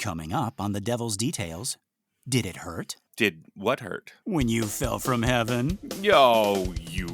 Coming up on The Devil's Details, did it hurt? Did what hurt? When you fell from heaven? Yo, you.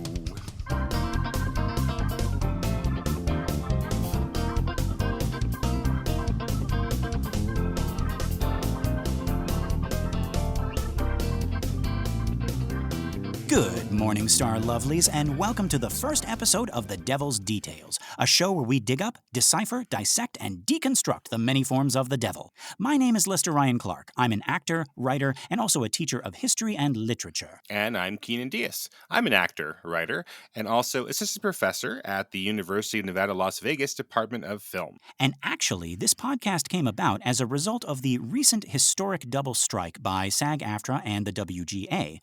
Good morning, Star Lovelies, and welcome to the first episode of The Devil's Details, a show where we dig up, decipher, dissect, and deconstruct the many forms of the devil. My name is Lester Ryan Clark. I'm an actor, writer, and also a teacher of history and literature. And I'm Keenan Diaz. I'm an actor, writer, and also assistant professor at the University of Nevada, Las Vegas Department of Film. And actually, this podcast came about as a result of the recent historic double strike by SAG-AFTRA and the WGA.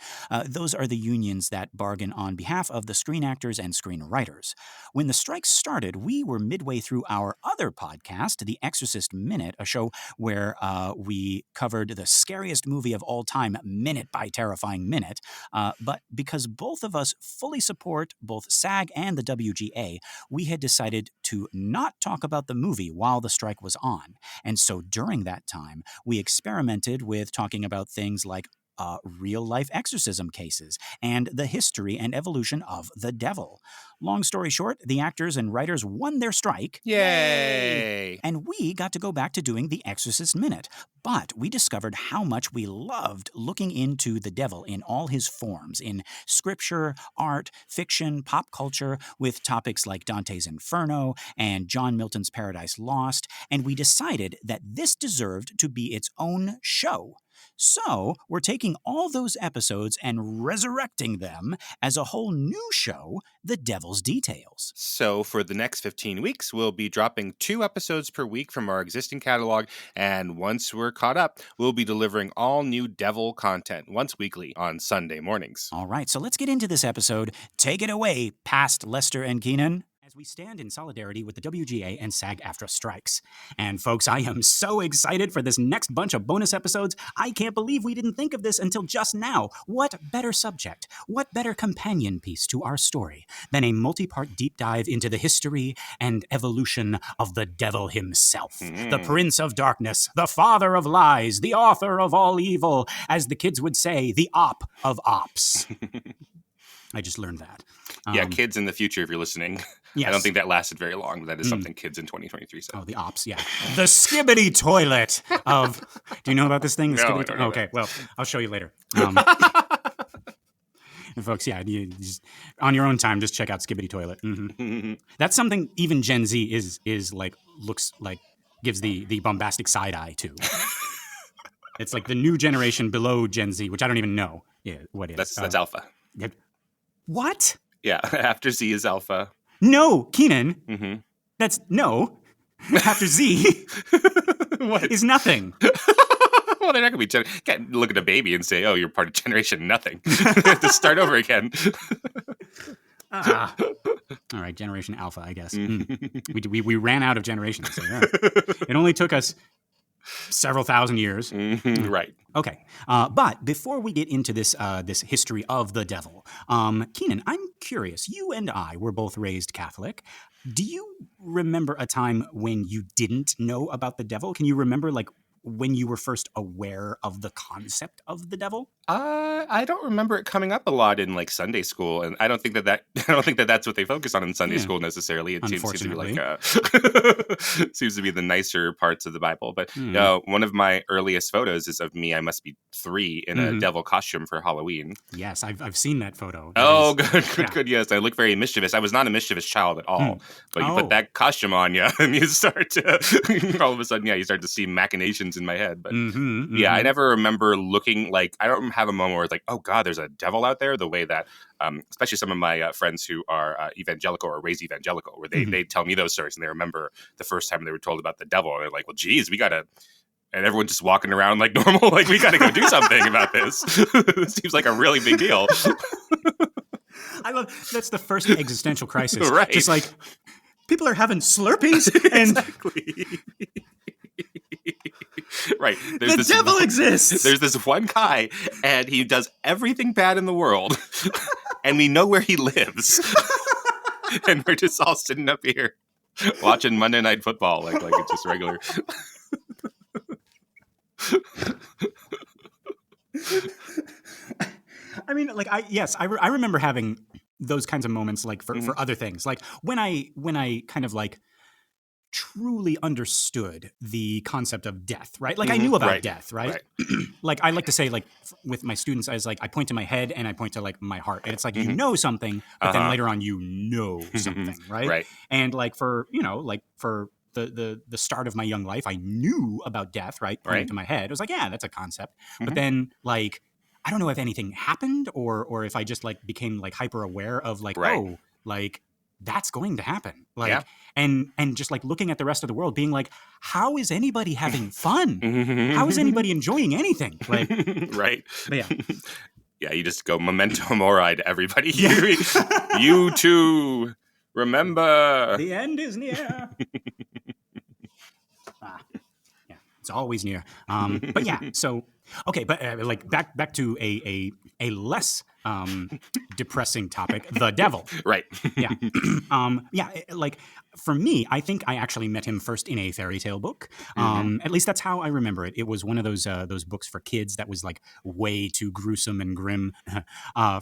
Those are the unions that bargain on behalf of the screen actors and screenwriters. When the strike started, we were midway through our other podcast, The Exorcist Minute, a show where we covered the scariest movie of all time, minute by terrifying minute. But because both of us fully support both SAG and the WGA, we had decided to not talk about the movie while the strike was on. And so during that time, we experimented with talking about things like real-life exorcism cases, and the history and evolution of the devil. Long story short, the actors and writers won their strike. Yay! And we got to go back to doing the Exorcist Minute. But we discovered how much we loved looking into the devil in all his forms, in scripture, art, fiction, pop culture, with topics like Dante's Inferno and John Milton's Paradise Lost, and we decided that this deserved to be its own show. So, we're taking all those episodes and resurrecting them as a whole new show, The Devil's Details. So, for the next 15 weeks, we'll be dropping 2 episodes per week from our existing catalog, and once we're caught up, we'll be delivering all new devil content once weekly on Sunday mornings. All right, so let's get into this episode. Take it away, past Lester and Keenan. As we stand in solidarity with the WGA and SAG-AFTRA strikes. And folks, I am so excited for this next bunch of bonus episodes. I can't believe we didn't think of this until just now. What better subject, what better companion piece to our story than a multi-part deep dive into the history and evolution of the devil himself, the Prince of Darkness, the Father of Lies, the author of all evil, as the kids would say, the op of ops. I just learned that. Yeah, kids in the future, if you're listening. Yes. I don't think that lasted very long, but that is something kids in 2023 said. Oh, the ops, yeah. The skibbity toilet of... Do you know about this thing? The No, skibbity I don't know Okay, that. well, I'll show you later. And folks, yeah, you just, on your own time, just check out skibbity toilet. Mm-hmm. That's something even Gen Z is like, looks like, gives the bombastic side eye to. It's like the new generation below Gen Z, which I don't even know what is. That's alpha. What? Yeah, after Z is alpha. No, Keenan. Mm-hmm. That's no. After Z What? is nothing. Well, they're not going to be... Can't look at a baby and say, oh, you're part of generation nothing. You have to start over again. All right, Generation Alpha, I guess. We ran out of generations. So yeah. It only took us several thousand years. Mm-hmm. Right. Okay, but before we get into this history of the devil, Keenan, I'm curious. You and I were both raised Catholic. Do you remember a time when you didn't know about the devil? Can you remember, like, when you were first aware of the concept of the devil? I don't remember it coming up a lot in like Sunday school, and I don't think that's what they focus on in Sunday school necessarily. It seems to be like seems to be the nicer parts of the Bible. But one of my earliest photos is of me. I must be 3 in a devil costume for Halloween. Yes, I've seen that photo. Good. Yes, I look very mischievous. I was not a mischievous child at all. But you put that costume on you, and you start to all of a sudden, you start to see machinations in my head. But yeah, I never remember looking like, I don't have a moment where it's like, oh God, there's a devil out there, the way that especially some of my friends who are evangelical or raised evangelical, where they tell me those stories and they remember the first time they were told about the devil, and they're like, well, geez, we gotta, and everyone's just walking around like normal, like we gotta go do something about this. It seems like a really big deal. I love that's the first existential crisis. Right. Just like people are having Slurpees and Exactly. Right. the devil exists. There's this one guy, and he does everything bad in the world, and we know where he lives. And we're just all sitting up here watching Monday Night Football like it's just regular. like I remember having those kinds of moments, like for other things, like when I kind of like truly understood the concept of death, right? Like I knew about death, right? Like I like to say, like with my students, I was like, I point to my head and I point to like my heart, and it's like you know something, but then later on you know something, right? And like for the start of my young life, I knew about death, right? Pointing to my head, I was like, yeah, that's a concept. But then like I don't know if anything happened or if I just like became like hyper aware of like oh like that's going to happen, like and just like looking at the rest of the world being like, how is anybody having fun? How is anybody enjoying anything? Like right. But yeah. Yeah, you just go memento mori to everybody. You too, remember the end is near. Yeah, it's always near. But yeah, so okay, but like back to a less depressing topic, the devil. Right. Yeah. Like for me, I think I actually met him first in a fairy tale book. At least that's how I remember it. It was one of those books for kids that was like way too gruesome and grim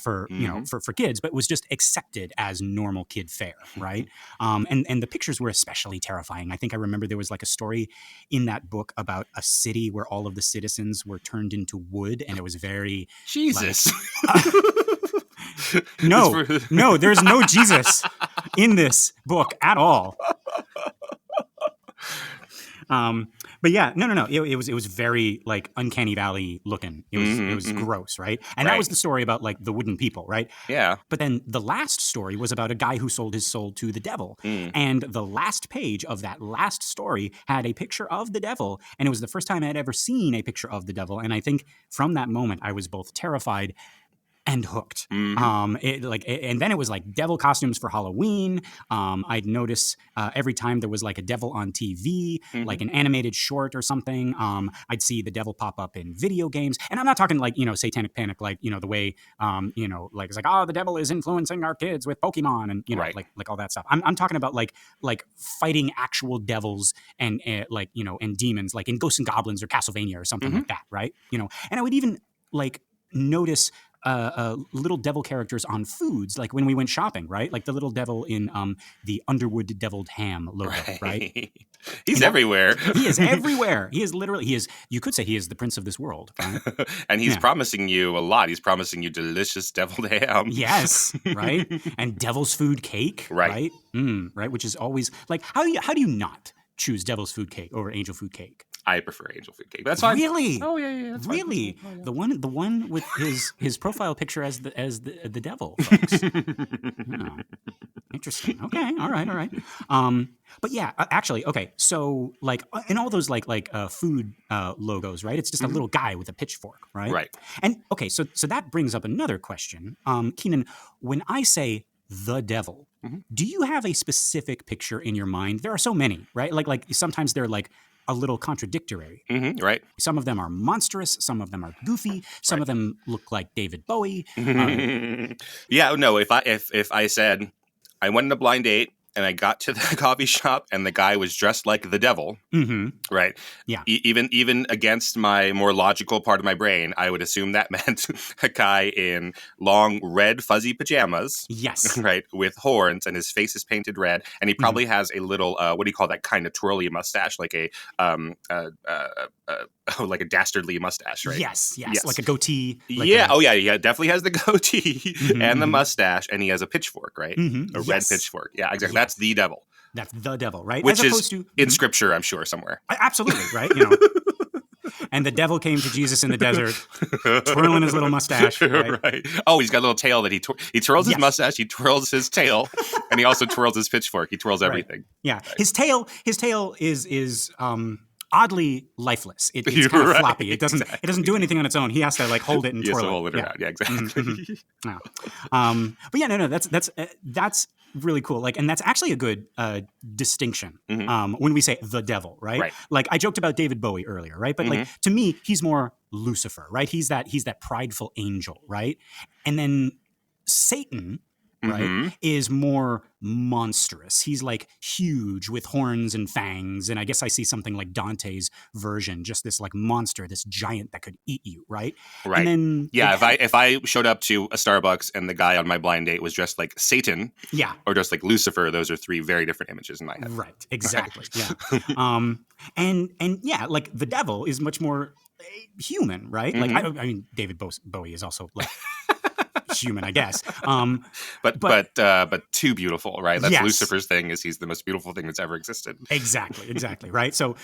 for for kids, but was just accepted as normal kid fare, right? And the pictures were especially terrifying. I think I remember there was like a story in that book about a city where all of the citizens were turned into wood, and it was very Jesus. No, there's no Jesus in this book at all. But yeah, no. It was very like uncanny valley looking. It was gross, right? And that was the story about like the wooden people, right? Yeah. But then the last story was about a guy who sold his soul to the devil. And the last page of that last story had a picture of the devil, and it was the first time I had ever seen a picture of the devil. And I think from that moment I was both terrified and hooked. And then it was like devil costumes for Halloween. I'd notice every time there was like a devil on TV, like an animated short or something. I'd see the devil pop up in video games, and I'm not talking like satanic panic, like the way like it's like, oh, the devil is influencing our kids with Pokemon and like all that stuff. I'm talking about like fighting actual devils and and demons, like in Ghosts and Goblins or Castlevania or something like that, right? And I would even like notice little devil characters on foods, like when we went shopping, right? Like the little devil in the Underwood deviled ham logo, right? He's everywhere. He is everywhere. He is literally, you could say he is the prince of this world, right? And he's promising you a lot. He's promising you delicious deviled ham. Yes, right? And devil's food cake, right? Right, which is always, like, how do you not choose devil's food cake over angel food cake? I prefer angel food cake. But that's fine. Really? Oh yeah. That's really? Fine. Oh, yeah. The one with his profile picture as the devil, folks. Interesting. Okay. All right. But yeah, actually, okay. So like in all those like food logos, right? It's just a little guy with a pitchfork, right? Right. And okay, so that brings up another question, Keenan. When I say the devil, do you have a specific picture in your mind? There are so many, right? Like sometimes they're like a little contradictory. Right. Some of them are monstrous. Some of them are goofy. Some of them look like David Bowie. Yeah. No. If I said I went on a blind date and I got to the coffee shop and the guy was dressed like the devil, right? Yeah. Even against my more logical part of my brain, I would assume that meant a guy in long red fuzzy pajamas. Yes. Right, with horns, and his face is painted red, and he probably has a little what do you call that kind of twirly mustache, like a like a dastardly mustache, right? Yes. Like a goatee. Yeah. Definitely has the goatee and the mustache, and he has a pitchfork, right? A red pitchfork. Yeah, exactly. That's the devil. That's the devil, right? Which is in scripture, I'm sure, somewhere. Absolutely, right? And the devil came to Jesus in the desert, twirling his little mustache. Right? Oh, he's got a little tail that he twirls his mustache, he twirls his tail, and he also twirls his pitchfork. He twirls everything. Right. Yeah, his tail is oddly lifeless. It's kind of floppy. It doesn't do anything on its own. He has to like hold it and twirl it. Hold it around. Yeah, exactly. But yeah, no, that's really cool. Like, and that's actually a good distinction when we say the devil, right? Like I joked about David Bowie earlier, right? But like to me, he's more Lucifer, right? He's that prideful angel, right? And then Satan right, is more monstrous. He's like huge with horns and fangs. And I guess I see something like Dante's version, just this like monster, this giant that could eat you, right? Right. And then if I showed up to a Starbucks and the guy on my blind date was dressed like Satan, or just like Lucifer, those are three very different images in my head. Right. Exactly. Yeah. And yeah, like the devil is much more human, right? Like I mean, David Bowie is also like human, I guess. But too beautiful, right? That's yes. Lucifer's thing, is he's the most beautiful thing that's ever existed. Exactly, right? So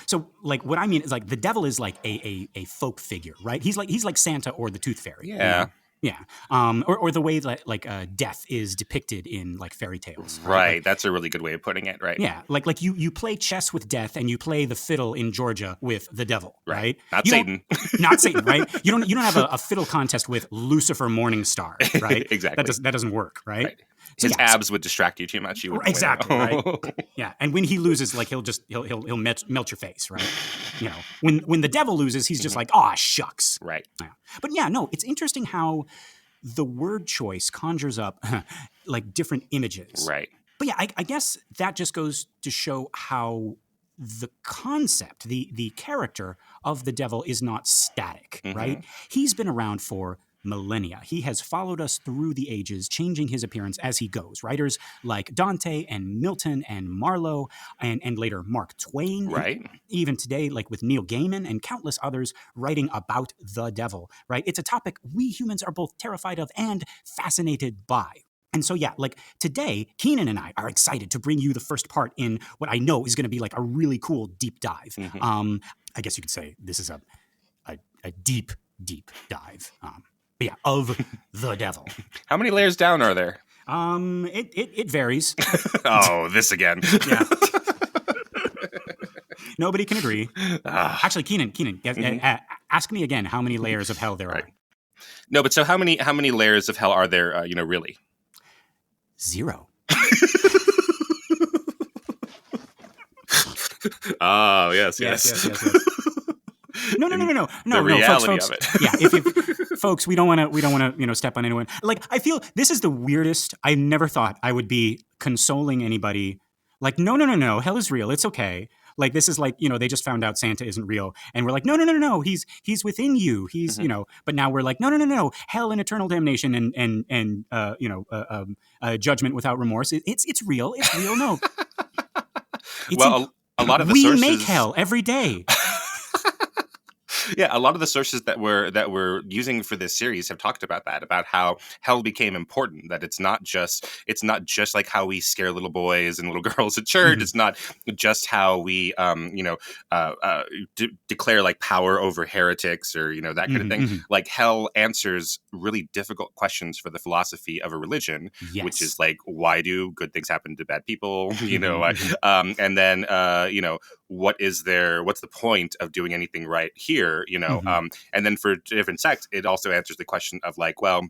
like what I mean is like the devil is like a folk figure, right? He's like Santa or the Tooth Fairy. Yeah. You know? Yeah. Or the way that like death is depicted in like fairy tales. Right. Like, that's a really good way of putting it, right? Yeah. Like you play chess with death and you play the fiddle in Georgia with the devil, right? Not Satan. Not Satan, right? You don't have a fiddle contest with Lucifer Morningstar, right? Exactly. That doesn't work, right? His abs would distract you too much. You would exactly, right? Yeah, and when he loses, like he'll melt your face, right? You know, when the devil loses, he's just like, oh shucks, right? Yeah. But yeah, no, it's interesting how the word choice conjures up like different images, right? But yeah, I guess that just goes to show how the concept, the character of the devil is not static, right? He's been around for millennia. He has followed us through the ages, changing his appearance as he goes. Writers like Dante and Milton and Marlowe and later Mark Twain. Right. Even today, like with Neil Gaiman and countless others writing about the devil, right? It's a topic we humans are both terrified of and fascinated by. And so, yeah, like today, Keenan and I are excited to bring you the first part in what I know is going to be like a really cool deep dive. I guess you could say this is a deep dive. But yeah, of the devil. How many layers down are there? It varies. Oh, this again. Yeah. Nobody can agree. Actually, Keenan, ask me again how many layers of hell there are. No, but so how many layers of hell are there? Really? 0. Oh, yes. No. The reality folks. of it. Yeah, if folks, we don't want to, step on anyone. Like, I feel this is the weirdest. I never thought I would be consoling anybody. Like, no, hell is real. It's okay. Like, this is like, they just found out Santa isn't real, and we're like, no, he's within you. He's, but now we're like, no, hell and eternal damnation and judgment without remorse. It's real. It's real. No. Well, a lot of the we sources make hell every day. Yeah, a lot of the sources that we're using for this series have talked about that, about how hell became important. That it's not just like how we scare little boys and little girls at church. It's not just how we declare like power over heretics or that kind of thing. Like hell answers really difficult questions for the philosophy of a religion, which is like, why do good things happen to bad people? And then what's the point of doing anything right here? And then for different sects, it also answers the question of like, well,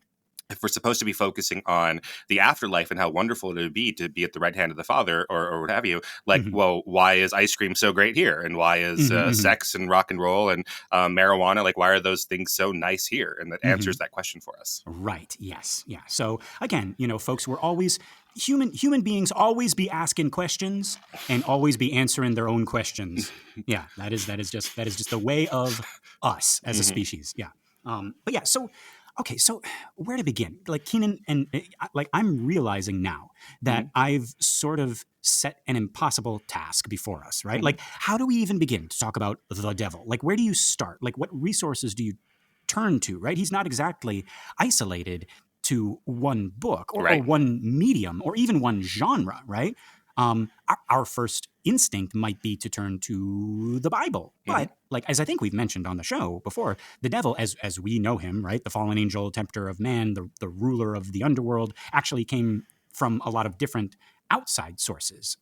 if we're supposed to be focusing on the afterlife and how wonderful it would be to be at the right hand of the Father or what have you, like, well, why is ice cream so great here? And why is sex and rock and roll and marijuana, like, why are those things so nice here? And that answers that question for us. Right. Yes. Yeah. So again, folks, we're always human beings always be asking questions and always be answering their own questions. Yeah. That is just the way of us as a species. Yeah. But yeah, so okay, so where to begin? Like Keenan, and like I'm realizing now that I've sort of set an impossible task before us, right? Like, how do we even begin to talk about the devil? Like, where do you start? Like, what resources do you turn to, right? He's not exactly isolated to one book or one medium or even one genre, right? Our first instinct might be to turn to the Bible. But like, as I think we've mentioned on the show before, the devil, as we know him, right? The fallen angel, tempter of man, the ruler of the underworld, actually came from a lot of different outside sources.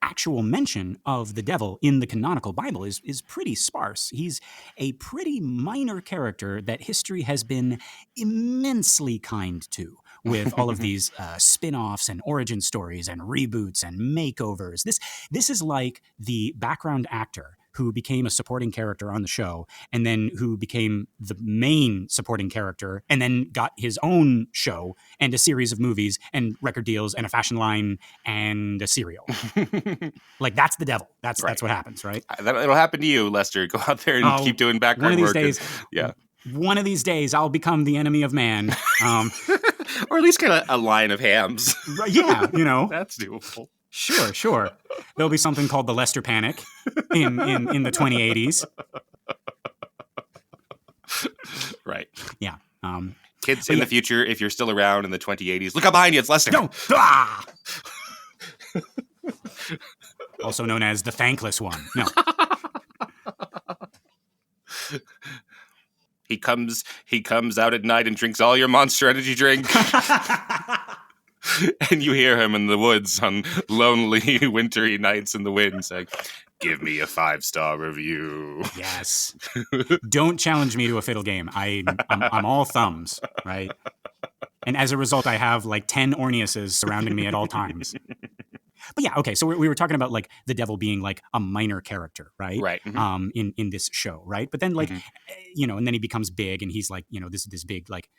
Actual mention of the devil in the canonical Bible is pretty sparse. He's a pretty minor character that history has been immensely kind to, with all of these spin-offs and origin stories and reboots and makeovers. This is like the background actor who became a supporting character on the show, and then who became the main supporting character, and then got his own show and a series of movies and record deals and a fashion line and a cereal. Like, that's the devil. That's what happens, right? It'll happen to you, Lester. Go out there and keep doing background work. One of these days, I'll become the enemy of man. Or at least get a line of hams. Yeah, That's doable. Sure. There'll be something called the Lester Panic in the 2080s. Right. Yeah. Kids in the future, if you're still around in the 2080s, look up behind you. It's Lester. No. Ah! Also known as the thankless one. No. He comes out at night and drinks all your Monster Energy drink. And you hear him in the woods on lonely, wintry nights in the wind saying, "Give me a 5-star review." Yes. Don't challenge me to a fiddle game. I'm all thumbs, right? And as a result, I have like 10 Orneuses surrounding me at all times. But yeah, okay. So we were talking about like the devil being like a minor character, right? Right. Mm-hmm. In this show, right? But then like, and then he becomes big, and he's like, this big like,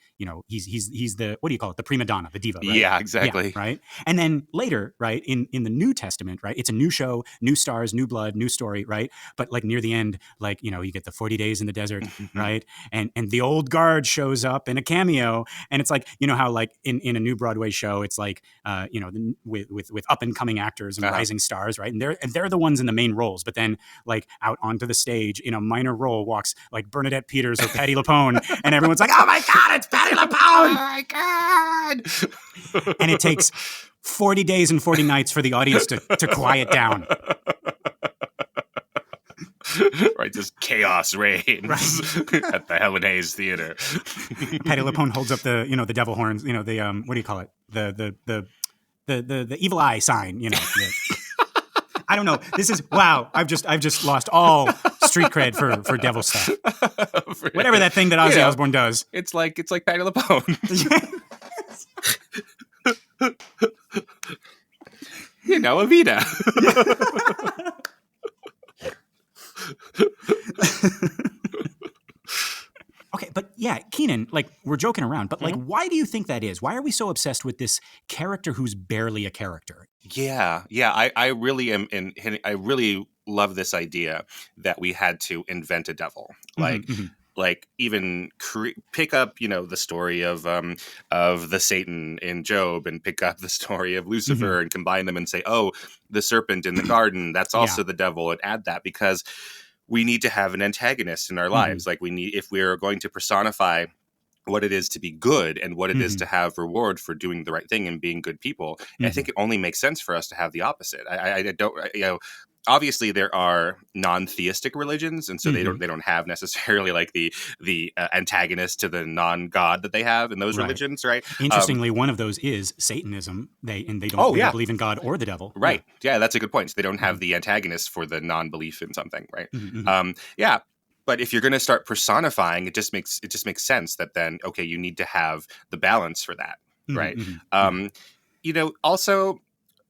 he's the, what do you call it? The prima donna, the diva, right? Yeah, exactly. Yeah, right. And then later, right, in the New Testament, right, it's a new show, new stars, new blood, new story, right? But like near the end, like you get the 40 days in the desert, right? And the old guard shows up in a cameo, and it's like how like in a new Broadway show, it's like with up and coming actors and rising stars, right? And they're the ones in the main roles. But then like out onto the stage in a minor role walks like Bernadette Peters or Patti LuPone, and everyone's like, "Oh my God, it's Patti LuPone! Oh my God!" And it takes 40 days and 40 nights for the audience to quiet down. Right, just chaos reigns at the Helen Hayes Theater. Patti LuPone holds up the the devil horns, the what do you call it? The evil eye sign, I don't know. This is wow. I've just lost all street cred for devil stuff. Whatever that thing that Ozzy Osbourne does. It's like Patti LuPone. Evita. Okay, but yeah, Keenan, like we're joking around, but like, why do you think that is? Why are we so obsessed with this character who's barely a character? Yeah. I really am, I really love this idea that we had to invent a devil, like even pick up, the story of the Satan in Job, and pick up the story of Lucifer and combine them and say, oh, the serpent in the garden, that's also the devil, and add that, because we need to have an antagonist in our lives. Like if we're going to personify what it is to be good and what it is to have reward for doing the right thing and being good people, I think it only makes sense for us to have the opposite. I don't, obviously there are non-theistic religions, and so they don't have necessarily like the antagonist to the non-god that they have in those religions, right? Interestingly, one of those is Satanism. They don't believe in God or the devil. Right. Yeah, that's a good point. So they don't have the antagonist for the non-belief in something, right? But if you're going to start personifying, it just makes sense that then, okay, you need to have the balance for that, right? Also,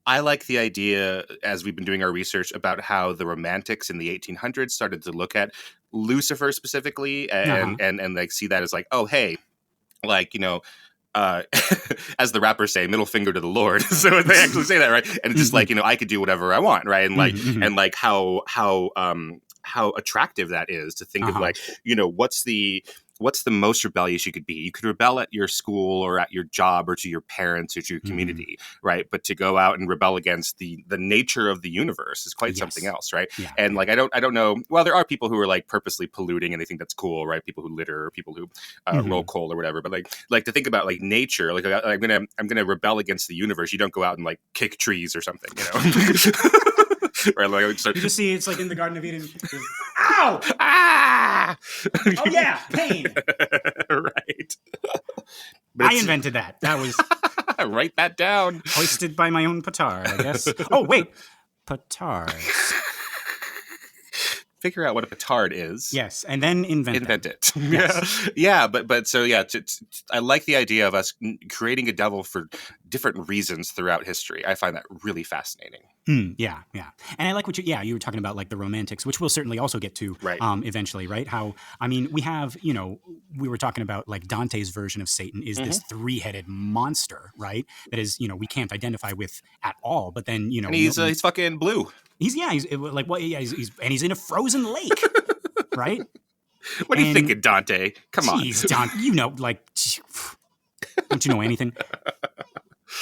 I like the idea, as we've been doing our research, about how the Romantics in the 1800s started to look at Lucifer specifically and like see that as like, oh, hey, like, as the rappers say, middle finger to the Lord. So they actually say that, right? And it's just like, I could do whatever I want, right? And like, and like how attractive that is to think of like, what's the most rebellious you could be? You could rebel at your school or at your job or to your parents or to your community, right? But to go out and rebel against the nature of the universe is quite something else, right? Yeah. And like, I don't know. Well, there are people who are like purposely polluting and they think that's cool, right? People who litter, or people who roll coal or whatever. But like to think about like nature, like I'm gonna rebel against the universe. You don't go out and like kick trees or something, Right, like, you just see it's like in the Garden of Eden. Ow! Ah! Oh yeah, pain. Right. I invented that. That was write that down. Hoisted by my own petard, I guess. Oh wait, petards. Figure out what a petard is. Yes, and then invent it. Yes. Yeah, but so yeah, I like the idea of us creating a devil for different reasons throughout history. I find that really fascinating. Yeah. And I like what you were talking about, like the romantics, which we'll certainly also get to eventually, right? How, I mean, we have, we were talking about like Dante's version of Satan is this three-headed monster, right? That is, we can't identify with at all. But then, and he's fucking blue. He's in a frozen lake, right? What are you thinking, Dante? Come on. Jeez, Dante, don't you know anything?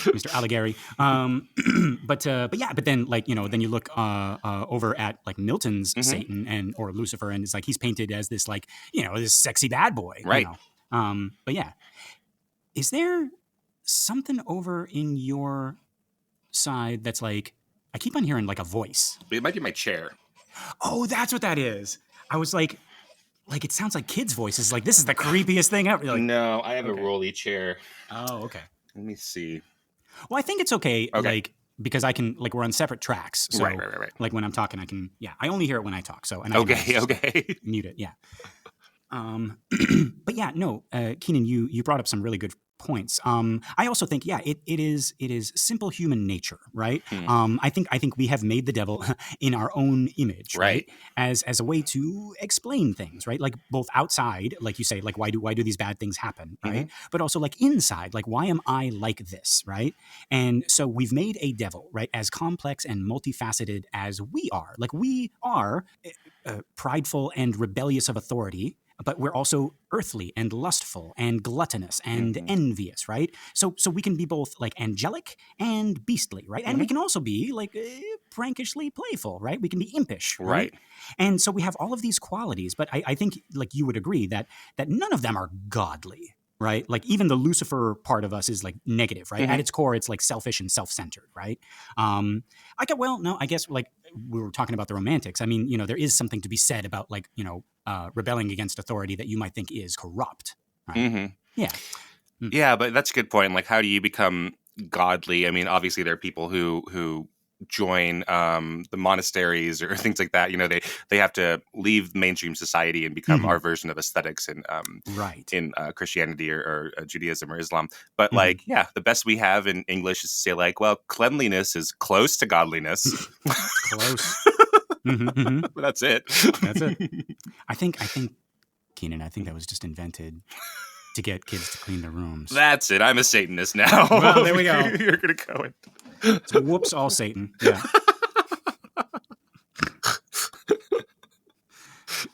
Mr. Alighieri. But then then you look over at like Milton's Satan or Lucifer, and it's like he's painted as this this sexy bad boy. Right. But yeah. Is there something over in your side that's like, I keep on hearing like a voice. It might be my chair. Oh, that's what that is. I was like it sounds like kids' voices. Like, this is the creepiest thing ever. Like, no, I have a rolly chair. Oh, okay. Let me see. Well, I think it's okay. Because I can, we're on separate tracks. So, right. Like, when I'm talking, I can, I only hear it when I talk. So, and okay. Mute it, yeah. But yeah, no, Keenan, you brought up some really good points. I also think, it is simple human nature, right? I think we have made the devil in our own image, right? As a way to explain things, right? Like both outside, like you say, like why do these bad things happen, right? But also like inside, like why am I like this, right? And so we've made a devil, right, as complex and multifaceted as we are. Like we are prideful and rebellious of authority, but we're also earthly and lustful and gluttonous and envious, right? So we can be both like angelic and beastly, right? And we can also be like prankishly playful, right? We can be impish, right? And so we have all of these qualities, but I think like you would agree that none of them are godly, right? Like even the Lucifer part of us is like negative, right? At its core, it's like selfish and self-centered, right? I guess like we were talking about the romantics. I mean, there is something to be said about like, rebelling against authority that you might think is corrupt. Right? Yeah. Yeah, but that's a good point. Like, how do you become godly? I mean, obviously there are people who join the monasteries or things like that. They have to leave mainstream society and become our version of aesthetics in Christianity or Judaism or Islam. But the best we have in English is to say like, well, cleanliness is close to godliness. Close. But that's it. That's it. I think Keenan, that was just invented to get kids to clean their rooms. That's it. I'm a Satanist now. Well, there we go. You're gonna go in. So, whoops, all Satan. Yeah.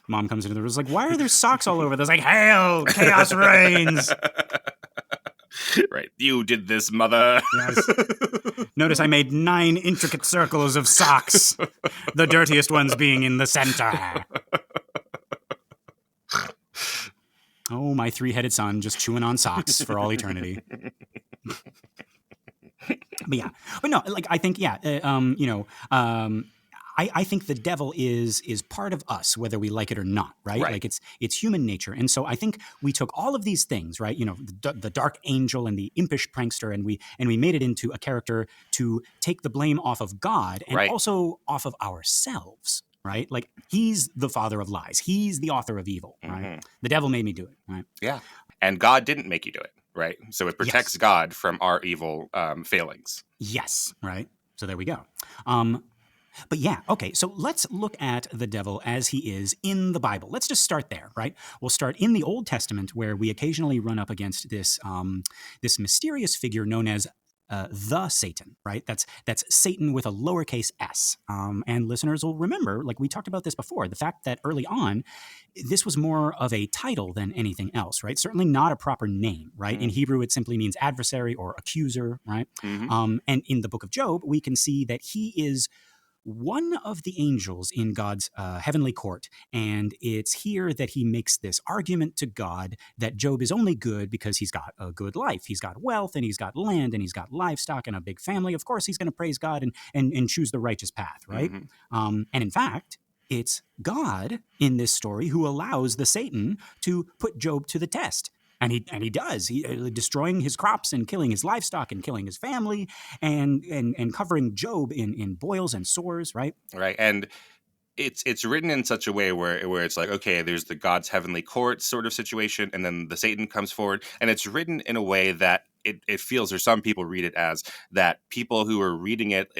Mom comes into the room. It's like, why are there socks all over? There's like, hail, chaos reigns. Right. You did this, mother. Yes. Notice I made 9 intricate circles of socks. The dirtiest ones being in the center. Oh, my 3-headed son just chewing on socks for all eternity. But no, like I think, I think the devil is part of us, whether we like it or not, right? Like it's human nature. And so I think we took all of these things, right? The dark angel and the impish prankster, and we made it into a character to take the blame off of God and also off of ourselves, right? Like he's the father of lies. He's the author of evil, right? The devil made me do it, right? Yeah. And God didn't make you do it, right? So it protects God from our evil failings. Yes, right? So there we go. But yeah, okay, so let's look at the devil as he is in the Bible. Let's just start there, right? We'll start in the Old Testament, where we occasionally run up against this this mysterious figure known as the Satan, right? That's Satan with a lowercase s. And listeners will remember, like we talked about this before, the fact that early on, this was more of a title than anything else, right? Certainly not a proper name, right? In Hebrew, it simply means adversary or accuser, right? And in the book of Job, we can see that he is one of the angels in God's heavenly court. And it's here that he makes this argument to God that Job is only good because he's got a good life. He's got wealth and he's got land and he's got livestock and a big family. Of course, he's going to praise God and choose the righteous path, right? And in fact, it's God in this story who allows the Satan to put Job to the test. And he does. He destroying his crops and killing his livestock and killing his family and covering Job in boils and sores, right? Right. And it's written in such a way where it's like, okay, there's the God's heavenly court sort of situation, and then the Satan comes forward, and it's written in a way that it feels, or some people read it as, that people who were reading it,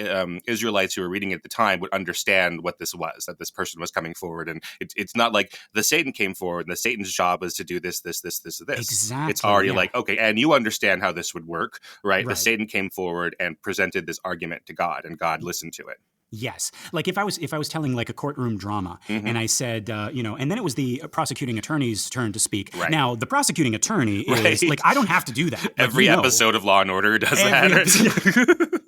Israelites who were reading it at the time, would understand what this was, that this person was coming forward. And it's not like the Satan came forward and the Satan's job was to do this, this, this, this, this. Exactly. It's already like, okay, and you understand how this would work, right? The Satan came forward and presented this argument to God, and God listened to it. Yes. Like if I was telling like a courtroom drama and I said, and then it was the prosecuting attorney's turn to speak. Right. Now, the prosecuting attorney is like, I don't have to do that. Like, every episode of Law and Order does that.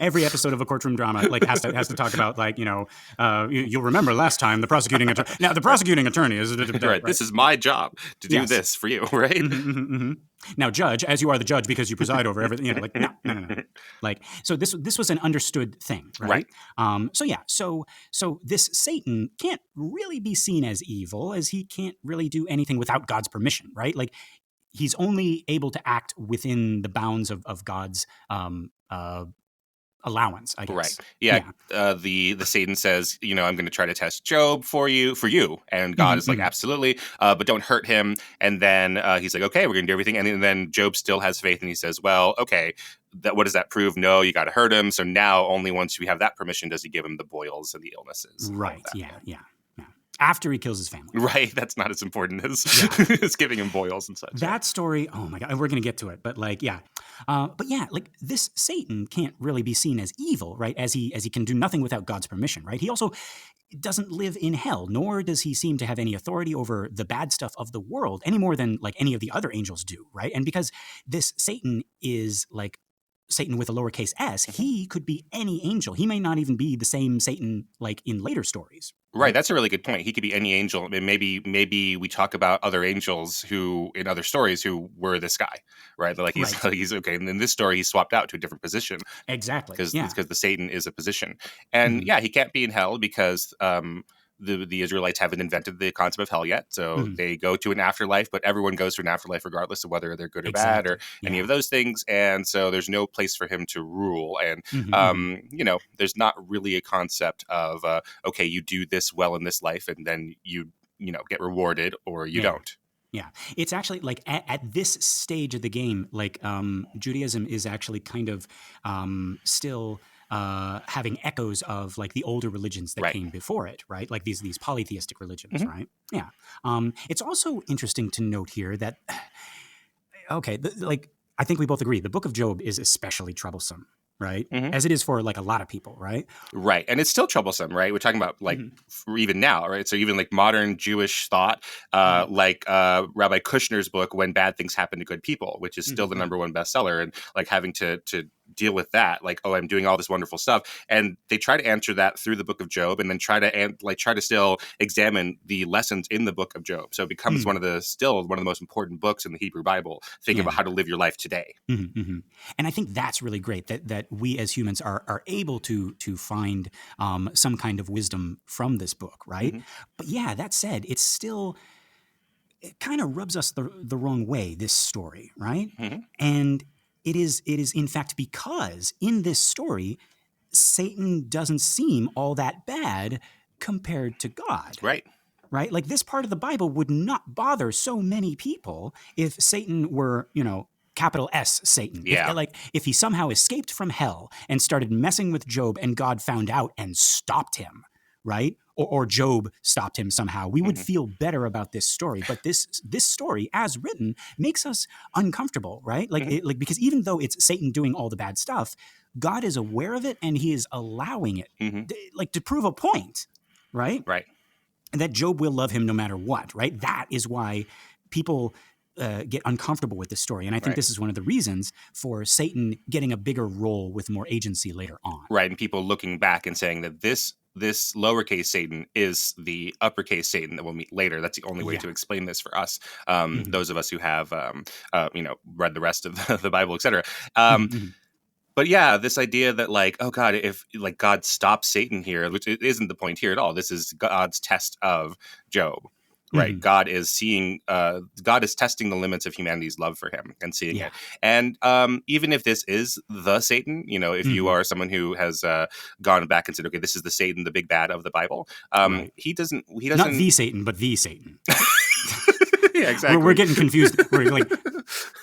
Every episode of a courtroom drama like has to talk about like, you'll remember last time the prosecuting attorney. Now, the prosecuting attorney is right. This is my job to do this for you, right? Now, judge, as you are the judge because you preside over everything, like no. Like, so this was an understood thing, right? So this Satan can't really be seen as evil, as he can't really do anything without God's permission, right? Like, he's only able to act within the bounds of God's allowance, I guess. Right. Yeah. The Satan says, I'm going to try to test Job for you. And God is like, absolutely, but don't hurt him. And then he's like, okay, we're going to do everything. And then Job still has faith, and he says, well, okay, what does that prove? No, you got to hurt him. So now only once we have that permission does he give him the boils and the illnesses. Right. Yeah. After he kills his family. Right. That's not as important as, as giving him boils and such. That story, oh my God, we're going to get to it. But like, like this Satan can't really be seen as evil, right? As he can do nothing without God's permission, right? He also doesn't live in hell, nor does he seem to have any authority over the bad stuff of the world any more than like any of the other angels do, right? And because this Satan is like Satan with a lowercase s, he could be any angel. He may not even be the same Satan like in later stories. Right. That's a really good point. He could be any angel. I mean, maybe we talk about other angels who in other stories who were this guy, right? Like he's okay. And in this story, he swapped out to a different position. Exactly. Because the Satan is a position. And he can't be in hell because the Israelites haven't invented the concept of hell yet. So they go to an afterlife, but everyone goes to an afterlife regardless of whether they're good or bad or any of those things. And so there's no place for him to rule. And, there's not really a concept of, okay, you do this well in this life and then you get rewarded or you don't. Yeah, it's actually like at this stage of the game, like Judaism is actually kind of still having echoes of like the older religions that came before it, right? Like these polytheistic religions, right? Yeah. It's also interesting to note here that, I think we both agree, the Book of Job is especially troublesome, right? As it is for like a lot of people, right? Right. And it's still troublesome, right? We're talking about like for even now, right? So even like modern Jewish thought, like Rabbi Kushner's book, When Bad Things Happen to Good People, which is still the number one bestseller, and like having to deal with that, like, oh, I'm doing all this wonderful stuff. And they try to answer that through the Book of Job, and then try to still examine the lessons in the Book of Job. So it becomes one of the most important books in the Hebrew Bible, thinking about how to live your life today. And I think that's really great that we as humans are able to find some kind of wisdom from this book, right? But yeah, that said, it kind of rubs us the wrong way, this story, right? And it is in fact because in this story, Satan doesn't seem all that bad compared to God. Right. Right? Like this part of the Bible would not bother so many people if Satan were, capital S Satan. Yeah. If he somehow escaped from hell and started messing with Job and God found out and stopped him, right? Or Job stopped him somehow, we would feel better about this story. But this story, as written, makes us uncomfortable, right? Because even though it's Satan doing all the bad stuff, God is aware of it and he is allowing it, to prove a point, right? Right. And that Job will love him no matter what, right? That is why people get uncomfortable with this story. And I think this is one of the reasons for Satan getting a bigger role with more agency later on. Right. And people looking back and saying that this lowercase Satan is the uppercase Satan that we'll meet later. That's the only way to explain this for us. Those of us who have, read the rest of the Bible, etc. But yeah, this idea that like, oh God, if like God stops Satan here, which isn't the point here at all. This is God's test of Job. Right. God is testing the limits of humanity's love for him and seeing it. And even if this is the Satan, if you are someone who has gone back and said, okay, this is the Satan, the big bad of the Bible, he doesn't not the Satan, but the Satan. Yeah, exactly. We're getting confused. We're like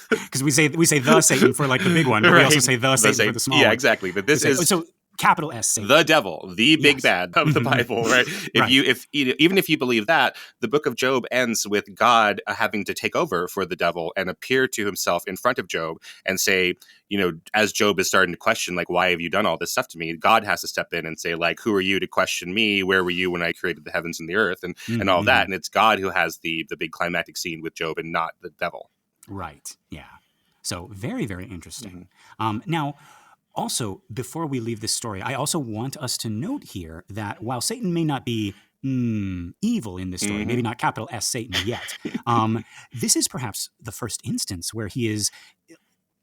Because we say the Satan for like the big one, but we also say the Satan for the small one. Yeah, exactly. But this is so capital S Satan, the devil, the big bad of the Bible, right? Even if you believe that, the book of Job ends with God having to take over for the devil and appear to himself in front of Job and say, as Job is starting to question, like, why have you done all this stuff to me? God has to step in and say, like, who are you to question me? Where were you when I created the heavens and the earth and all that? And it's God who has the big climactic scene with Job and not the devil. Right. Yeah. So very, very interesting. Now, also, before we leave this story, I also want us to note here that while Satan may not be evil in this story, maybe not capital S Satan yet, this is perhaps the first instance where he is.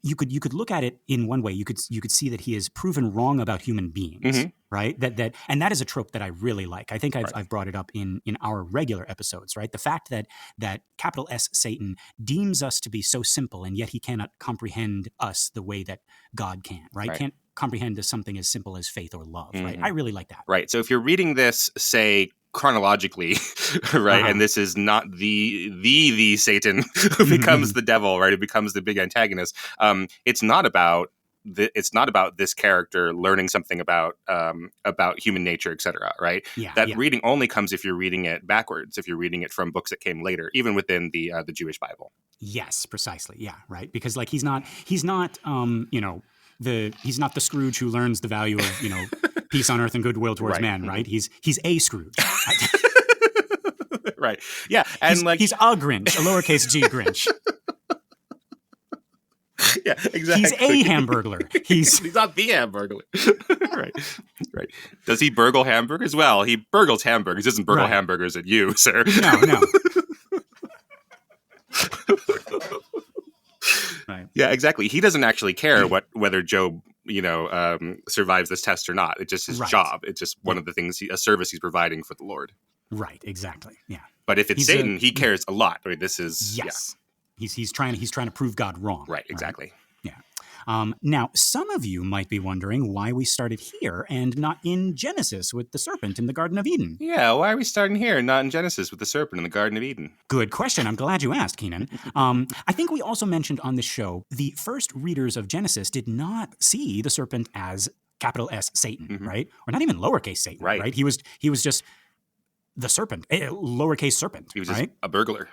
You could look at it in one way. You could see that he is proven wrong about human beings, right? And that is a trope that I really like. I think I've brought it up in our regular episodes, right? The fact that capital S Satan deems us to be so simple, and yet he cannot comprehend us the way that God can, right? Can't comprehend something as simple as faith or love, right? I really like that. Right. So if you're reading this, say, chronologically, right, and this is not the Satan who becomes the devil, right, who becomes the big antagonist, it's not about this character learning something about human nature, etc., right? Reading only comes if you're reading it backwards, if you're reading it from books that came later, even within the Jewish Bible. Yes, precisely. Yeah, right. Because like he's not he's not the Scrooge who learns the value of peace on earth and goodwill towards man, right? He's a Scrooge. Right. Yeah. And he's a Grinch, a lowercase g Grinch. Yeah, exactly. He's a Hamburglar. He's not the Hamburglar. Right. Does he burgle hamburgers? Well, he burgles hamburgers. He doesn't burgle hamburgers at you, sir. No. Right. Yeah, exactly. He doesn't actually care whether Job, survives this test or not. It's just his job. It's just one of the things, a service he's providing for the Lord. Right. Exactly. Yeah. But if it's Satan, he cares a lot. I mean, this is He's trying to prove God wrong. Right. Exactly. Right? Yeah. Now, some of you might be wondering why we started here and not in Genesis with the serpent in the Garden of Eden. Yeah, why are we starting here and not in Genesis with the serpent in the Garden of Eden? Good question. I'm glad you asked, Keenan. I think we also mentioned on this show, the first readers of Genesis did not see the serpent as capital S Satan, right? Or not even lowercase Satan, right? He was just the serpent, a lowercase serpent. He was just a burglar.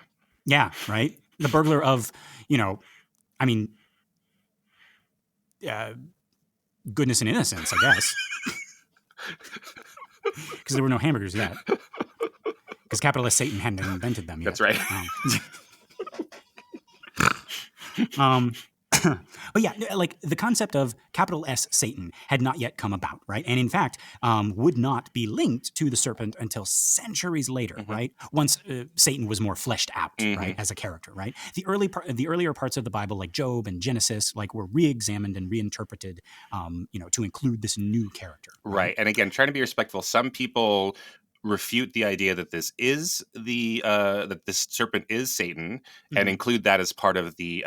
Yeah, right? The burglar of, goodness and innocence, I guess. Because there were no hamburgers yet. Because capital S Satan hadn't invented them yet. That's right. But yeah, like the concept of capital S Satan had not yet come about, right? And in fact, would not be linked to the serpent until centuries later, right? Once Satan was more fleshed out, right, as a character, right? The earlier parts of the Bible, like Job and Genesis, like were re-examined and reinterpreted, to include this new character. Right. And again, trying to be respectful, some people refute the idea that this is that this serpent is Satan and include that as part of the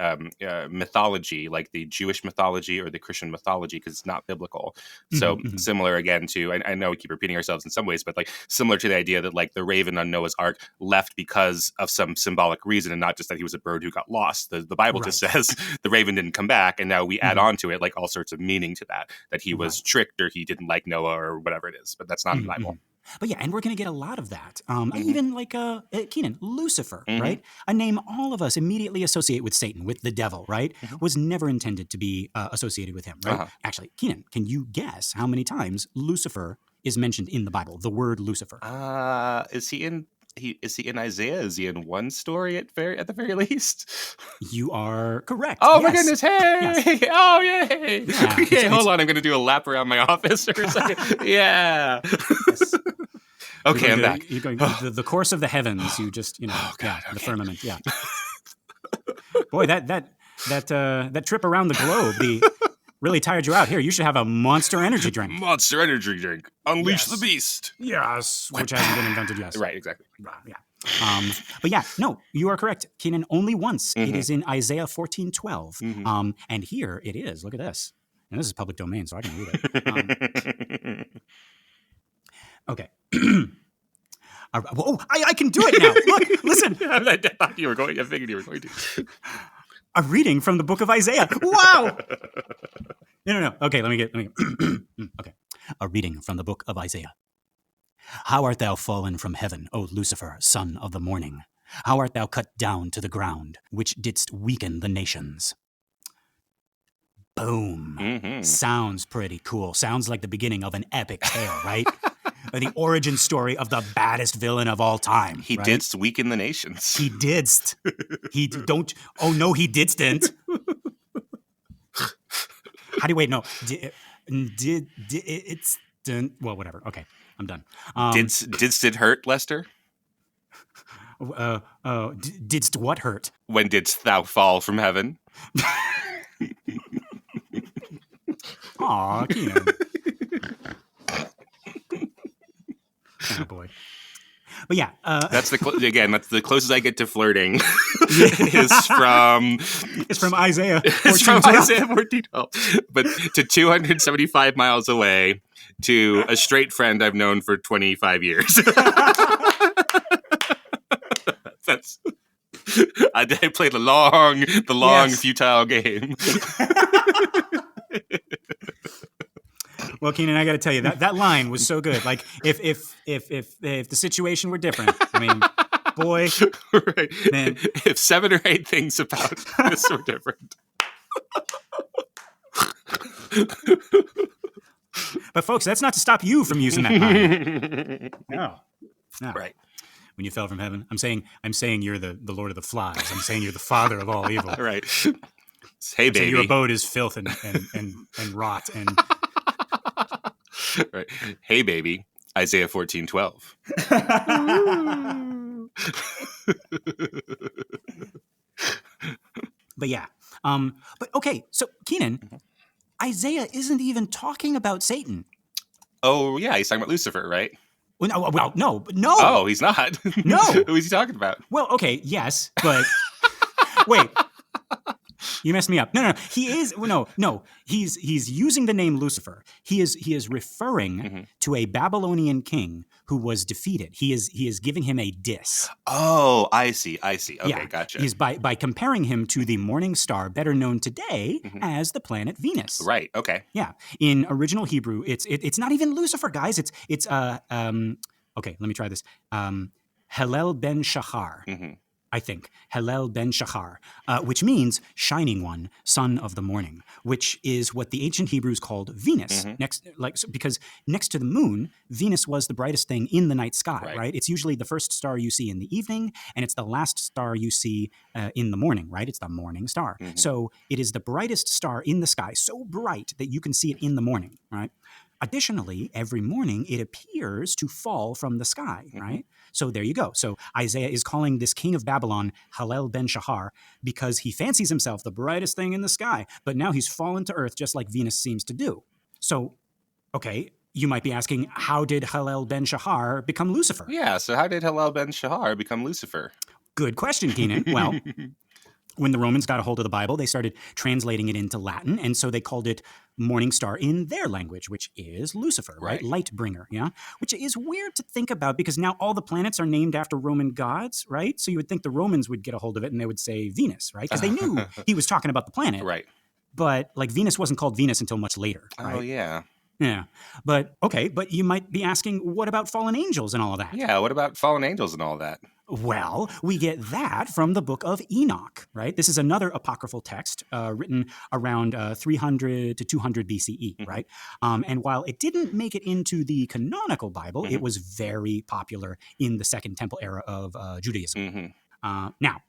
mythology, like the Jewish mythology or the Christian mythology, because it's not biblical. So similar again to, I know we keep repeating ourselves in some ways, but like similar to the idea that like the raven on Noah's Ark left because of some symbolic reason and not just that he was a bird who got lost. The Bible just says the raven didn't come back, and now we add on to it like all sorts of meaning to that he was tricked or he didn't like Noah or whatever it is, but that's not in the Bible. But yeah, and we're going to get a lot of that. Even like Keenan, Lucifer, right? A name all of us immediately associate with Satan, with the devil, right? Was never intended to be associated with him, right? Actually, Keenan, can you guess how many times Lucifer is mentioned in the Bible? The word Lucifer. Is he in Isaiah? Is he in one story at the very least? You are correct. Oh my goodness! Hey! Yes. Oh yay! Yeah. Okay, hold on. I'm going to do a lap around my office for a second. Yeah. Yes. Okay, I'm back. You're going the course of the heavens. You just the firmament. Yeah. Boy, that trip around the globe really tired you out. Here, you should have a Monster Energy drink. Monster Energy drink. Unleash the beast. Yes, which hasn't been invented yet. Right, exactly. Yeah. But yeah, no, you are correct, Keenan. Only once. It is in Isaiah 14:12. And here it is. Look at this. And this is public domain, so I can read it. Okay. I can do it now. Look, listen. I thought you were going. I figured you were going to. A reading from the book of Isaiah. Wow! No. Okay, let me get. Okay. A reading from the book of Isaiah. How art thou fallen from heaven, O Lucifer, son of the morning? How art thou cut down to the ground, which didst weaken the nations? Boom. Mm-hmm. Sounds pretty cool. Sounds like the beginning of an epic tale, right? The origin story of the baddest villain of all time. He right? didst weaken the nations. He didst. He don't. Oh no, he didst. How do you wait? No. It's well, whatever. Okay, I'm done. Didst it hurt, Lester? Didst what hurt? When didst thou fall from heaven? Aw, Keenan. Oh boy. But yeah, that's the closest I get to flirting. It's from Isaiah. It's from Isaiah 14:12. But to 275 miles away, to a straight friend I've known for 25 years. That's. I played the long, futile game. Well, Keenan, I got to tell you that line was so good. Like, if the situation were different, I mean, boy, right. Man, if 7 or 8 things about this were different. But folks, that's not to stop you from using that line. No. Right. When you fell from heaven, I'm saying you're the Lord of the Flies. I'm saying you're the father of all evil. Right. Hey, baby. Your abode is filth and rot and. Right. Hey, baby. Isaiah 14:12. But yeah. But okay. So Keenan, Isaiah isn't even talking about Satan. Oh yeah, he's talking about Lucifer, right? Well, no. Oh, he's not. No. Who is he talking about? Well, okay, yes, but wait. You messed me up. No. He is no. He's using the name Lucifer. He is referring to a Babylonian king who was defeated. He is giving him a diss. Oh, I see. Okay, yeah, gotcha. He's by comparing him to the morning star, better known today as the planet Venus. Right. Okay. Yeah. In original Hebrew, it's not even Lucifer, guys. It's okay. Let me try this. Hillel ben Shachar. I think, Hillel ben Shachar, which means shining one, son of the morning, which is what the ancient Hebrews called Venus. Because next to the moon, Venus was the brightest thing in the night sky, right? It's usually the first star you see in the evening, and it's the last star you see in the morning, right? It's the morning star. So it is the brightest star in the sky, so bright that you can see it in the morning, right? Additionally, every morning it appears to fall from the sky, right? So there you go. So Isaiah is calling this king of Babylon Hillel ben Shachar because he fancies himself the brightest thing in the sky, but now he's fallen to earth just like Venus seems to do. So, okay, you might be asking, how did Hillel ben Shachar become Lucifer? Yeah, so how did Hillel ben Shachar become Lucifer? Good question, Keenan. Well, when the Romans got a hold of the Bible, they started translating it into Latin, and so they called it morning star in their language, which is Lucifer, right? Light bringer, yeah? Which is weird to think about because now all the planets are named after Roman gods, right? So you would think the Romans would get a hold of it and they would say Venus, right? Because they knew he was talking about the planet. Right. But like Venus wasn't called Venus until much later, right? Oh, yeah. Yeah. But okay, but you might be asking, what about fallen angels and all of that? Yeah, what about fallen angels and all that? Well, we get that from the Book of Enoch, right? This is another apocryphal text written around 300 to 200 BCE, right? And while it didn't make it into the canonical Bible, it was very popular in the Second Temple era of Judaism. Now,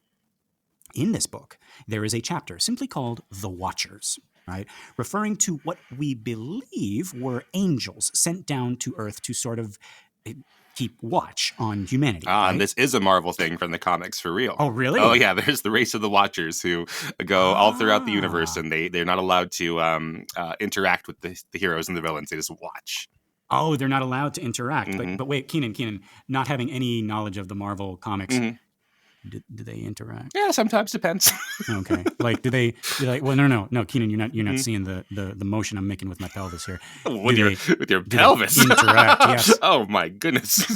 in this book, there is a chapter simply called The Watchers, right? Referring to what we believe were angels sent down to earth to sort of keep watch on humanity. Right? And this is a Marvel thing from the comics for real. Oh, really? Oh, yeah. There's the race of the Watchers who go all throughout the universe, and they're not allowed to interact with the heroes and the villains. They just watch. Oh, they're not allowed to interact. But wait, Keenan, not having any knowledge of the Marvel comics, do they interact? Yeah, sometimes depends. Okay. Like, do they like? Well, no, Keenan, you're not seeing the motion I'm making with my pelvis here. With your pelvis. Interact. Yes. Oh my goodness.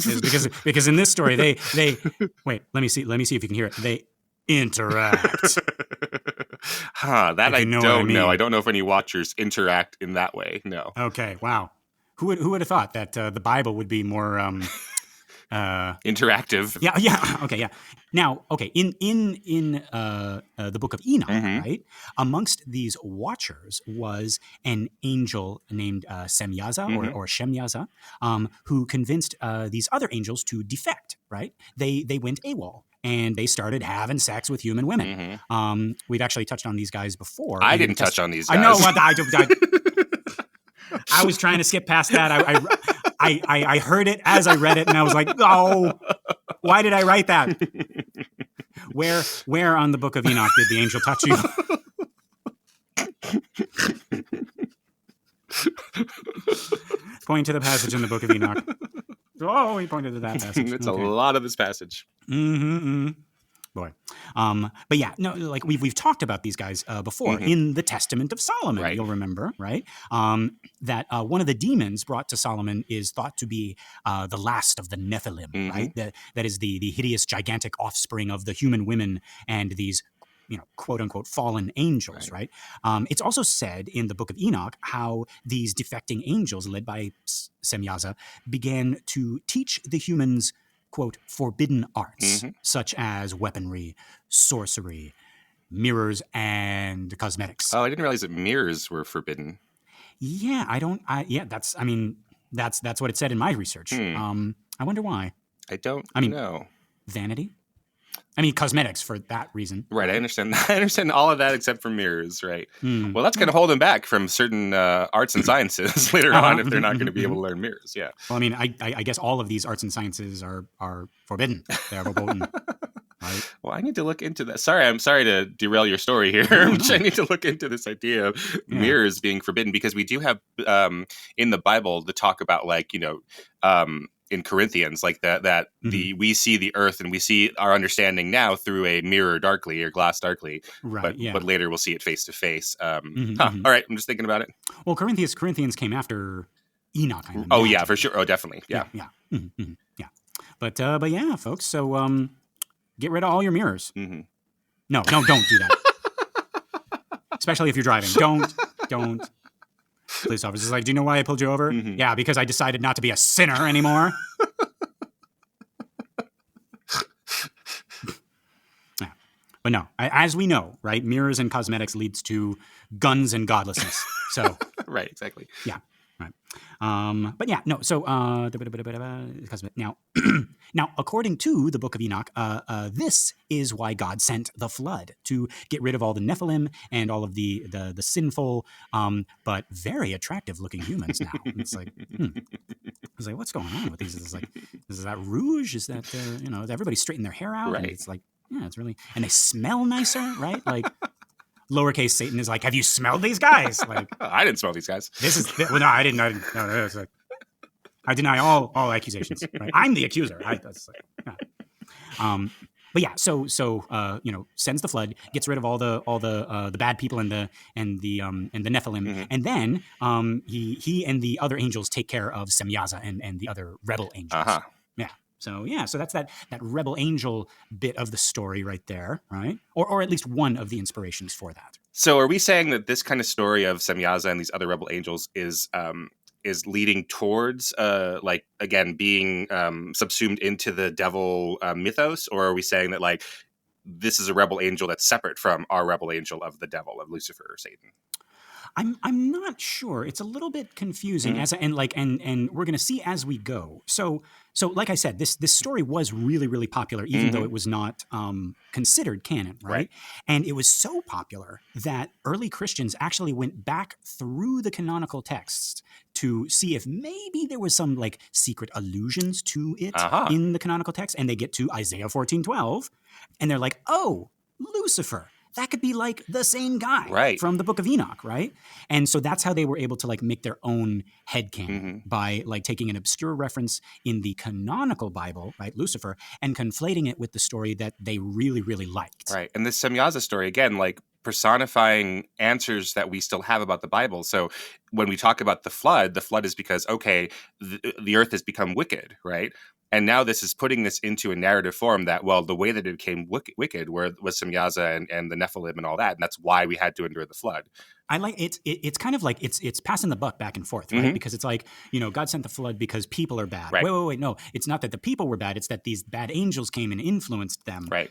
because in this story they wait. Let me see if you can hear it. They interact. That I know don't what I know. mean. I don't know if any watchers interact in that way. No. Okay, wow. Who would have thought that the Bible would be more interactive? Yeah. Okay, yeah. Now, okay, in the Book of Enoch, right? Amongst these watchers was an angel named Semyaza or Shemyaza, who convinced these other angels to defect. Right? They went AWOL. And they started having sex with human women. We've actually touched on these guys before. I didn't touch on these guys. I know. I was trying to skip past that. I heard it as I read it, and I was like, oh, why did I write that? Where on the Book of Enoch did the angel touch you? Point to the passage in the Book of Enoch. Oh, he pointed to that passage. It's a lot of this passage. Boy. But yeah, no, like we've talked about these guys before in the Testament of Solomon. Right. You'll remember, right? That one of the demons brought to Solomon is thought to be the last of the Nephilim, right? That is the hideous, gigantic offspring of the human women and these, quote unquote, fallen angels, right? It's also said in the Book of Enoch how these defecting angels, led by Semyaza, began to teach the humans, quote, forbidden arts, such as weaponry, sorcery, mirrors, and cosmetics. Oh, I didn't realize that mirrors were forbidden. Yeah, that's what it said in my research. I wonder why. I don't know. Vanity? I mean, cosmetics for that reason. Right, I understand. I understand all of that except for mirrors, right? Well, that's going to hold them back from certain arts and sciences later on if they're not going to be able to learn mirrors. Yeah. Well, I mean, I guess all of these arts and sciences are forbidden. They're verboten. Right? Well, I need to look into that. I'm sorry to derail your story here. I need to look into this idea of mirrors being forbidden, because we do have in the Bible the talk about, like, in Corinthians, like that we see the earth and we see our understanding now through a mirror darkly or glass darkly, right? But later we'll see it face to face. All right, I'm just thinking about it. Well, Corinthians came after Enoch. Oh yeah, for sure. Oh, definitely. Yeah. But yeah, folks. So get rid of all your mirrors. No, don't do that. Especially if you're driving. Don't. Police officer's like, do you know why I pulled you over? Yeah, because I decided not to be a sinner anymore. Yeah. But no, as we know, right, mirrors and cosmetics leads to guns and godlessness. So right, exactly. Yeah, right. But yeah, no. So now, according to the Book of Enoch, this is why God sent the flood, to get rid of all the Nephilim and all of the sinful, but very attractive looking humans. Now it's like, it's like, what's going on with these? It's like, is that rouge? Is that everybody straighten their hair out? Right. And it's like, yeah, it's really, and they smell nicer, right? Like. Lowercase Satan is like, have you smelled these guys? Like, I didn't smell these guys. No, I didn't. No, it's like, I deny all accusations. Right? I'm the accuser. But yeah, so sends the flood, gets rid of all the bad people and the Nephilim, and then he and the other angels take care of Semyaza and the other rebel angels. Yeah. So that's that rebel angel bit of the story right there, right? Or at least one of the inspirations for that. So are we saying that this kind of story of Semyaza and these other rebel angels is leading towards like, again, being subsumed into the devil mythos, or are we saying that, like, this is a rebel angel that's separate from our rebel angel of the devil, of Lucifer or Satan? I'm not sure. It's a little bit confusing, and we're going to see as we go. So like I said, this story was really, really popular, even though it was not considered canon, right? And it was so popular that early Christians actually went back through the canonical texts to see if maybe there was some, like, secret allusions to it in the canonical text, and they get to Isaiah 14:12, and they're like, oh, Lucifer. That could be, like, the same guy from the Book of Enoch, right? And so that's how they were able to, like, make their own headcanon by, like, taking an obscure reference in the canonical Bible, right, Lucifer, and conflating it with the story that they really, really liked. Right. And this Semyaza story, again, like, personifying answers that we still have about the Bible. So when we talk about the flood is because, okay, the earth has become wicked, right? And now this is putting this into a narrative form that, well, the way that it became wicked was Semyaza and the Nephilim and all that. And that's why we had to endure the flood. I like it's kind of like it's passing the buck back and forth, right? Because it's like, God sent the flood because people are bad. Right. Wait. No, it's not that the people were bad. It's that these bad angels came and influenced them. Right.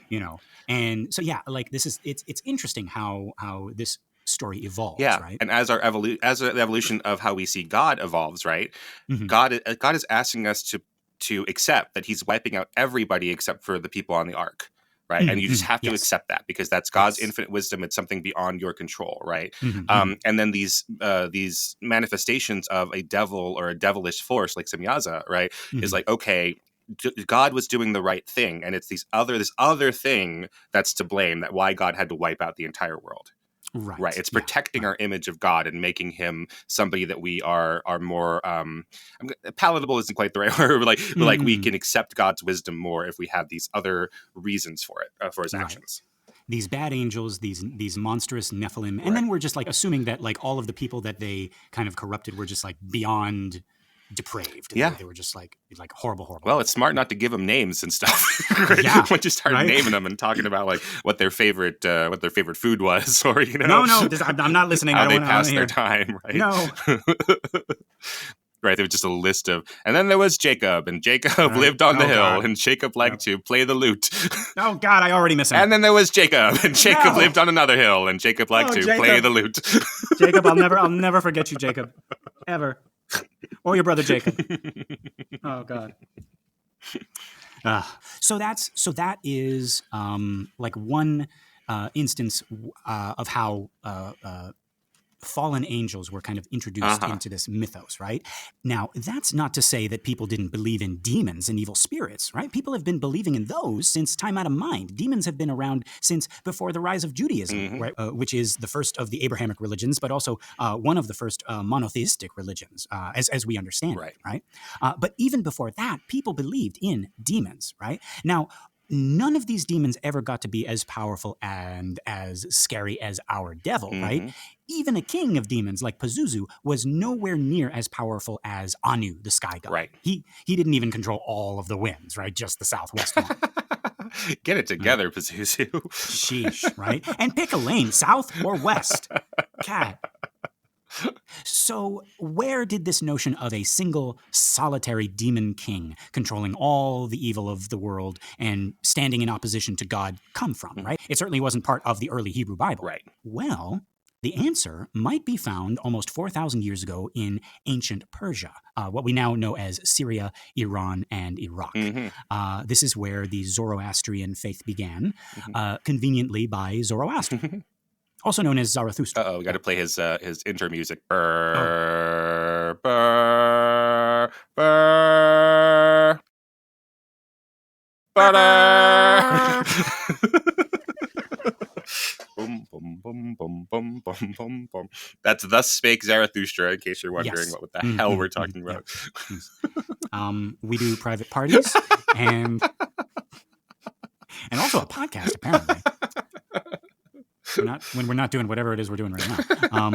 And so, like it's interesting how this story evolves, yeah. right? And as the evolution of how we see God evolves, right? God is asking us to accept that he's wiping out everybody except for the people on the ark. Right. And you just have to accept that because that's God's infinite wisdom. It's something beyond your control. Right. And then these manifestations of a devil or a devilish force like Semyaza, right, is like, okay, God was doing the right thing. And it's this other thing that's to blame, that why God had to wipe out the entire world. Right. It's protecting our image of God and making him somebody that we are more palatable isn't quite the right word. Like we can accept God's wisdom more if we have these other reasons for it, for his actions. These bad angels, these monstrous Nephilim, and then we're just like assuming that like all of the people that they kind of corrupted were just like beyond depraved. Yeah, they were just like horrible. Well, it's smart not to give them names and stuff. Right? Yeah, once you start naming them and talking about like what their favorite food was, or no, I'm not listening. How they passed their time, right? No. Right, there was just a list of, and then there was Jacob, and Jacob lived on the hill, and Jacob liked to play the lute. Oh God, I already miss him. And then there was Jacob, and Jacob lived on another hill, and Jacob liked to play the lute. Jacob, I'll never forget you, Jacob, ever, or your brother Jacob. Oh God. So that is like one instance of how fallen angels were kind of introduced into this mythos, right? Now, that's not to say that people didn't believe in demons and evil spirits, right? People have been believing in those since time out of mind. Demons have been around since before the rise of Judaism, right? Which is the first of the Abrahamic religions, but also one of the first monotheistic religions, as we understand it, right? But even before that, people believed in demons, right? Now, none of these demons ever got to be as powerful and as scary as our devil, right? Even a king of demons like Pazuzu was nowhere near as powerful as Anu, the sky god. Right. He didn't even control all of the winds, right? Just the southwest one. Get it together, Pazuzu. Sheesh, right? And pick a lane, south or west. God. So where did this notion of a single solitary demon king controlling all the evil of the world and standing in opposition to God come from, right? It certainly wasn't part of the early Hebrew Bible. Right. Well, the answer might be found almost 4,000 years ago in ancient Persia, what we now know as Syria, Iran, and Iraq. This is where the Zoroastrian faith began, conveniently by Zoroaster. Also known as Zarathustra. We got to play his intro music. Burr, burr, burr, burr. Boom, boom, boom, boom, boom, boom, boom, boom. That's Thus Spake Zarathustra, in case you're wondering what the hell we're talking about. We do private parties and also a podcast, apparently. When we're not doing whatever it is we're doing right now.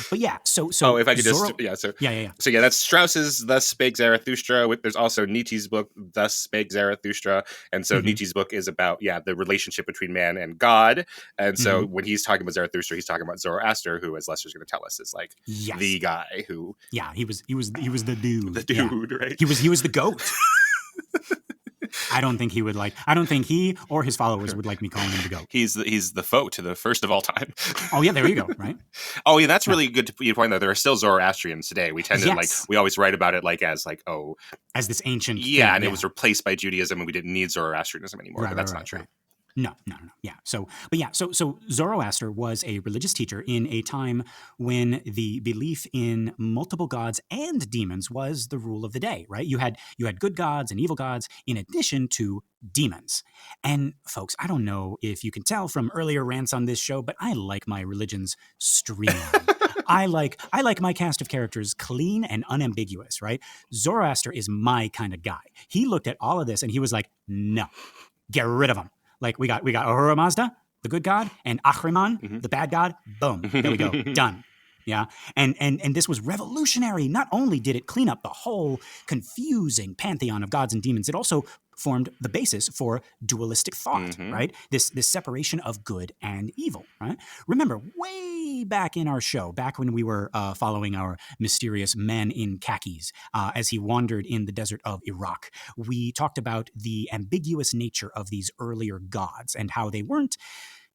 But yeah, so if I could So that's Strauss's Thus Spake Zarathustra. There's also Nietzsche's book Thus Spake Zarathustra, and so Nietzsche's book is about the relationship between man and God. And so when he's talking about Zarathustra, he's talking about Zoroaster, who, as Lester's going to tell us, is like the guy who he was the dude, right? He was the goat. I don't think he or his followers would like me calling him the goat. He's the foe to the first of all time. Oh yeah, there you go. Right. Oh yeah, that's really good to point out. There are still Zoroastrians today. We tend to we always write about it as this ancient thing, and it was replaced by Judaism, and we didn't need Zoroastrianism anymore. But that's not true. Right. No. Yeah. So Zoroaster was a religious teacher in a time when the belief in multiple gods and demons was the rule of the day, right? You had good gods and evil gods in addition to demons. And folks, I don't know if you can tell from earlier rants on this show, but I like my religions streamlined. I like my cast of characters clean and unambiguous, right? Zoroaster is my kind of guy. He looked at all of this and he was like, no, get rid of them. Like we got Ahura Mazda, the good god, and Ahriman, the bad god. Boom, there we go, done. Yeah. And this was revolutionary. Not only did it clean up the whole confusing pantheon of gods and demons, it also formed the basis for dualistic thought, right? This separation of good and evil, right? Remember, way back in our show, back when we were following our mysterious man in khakis as he wandered in the desert of Iraq, we talked about the ambiguous nature of these earlier gods and how they weren't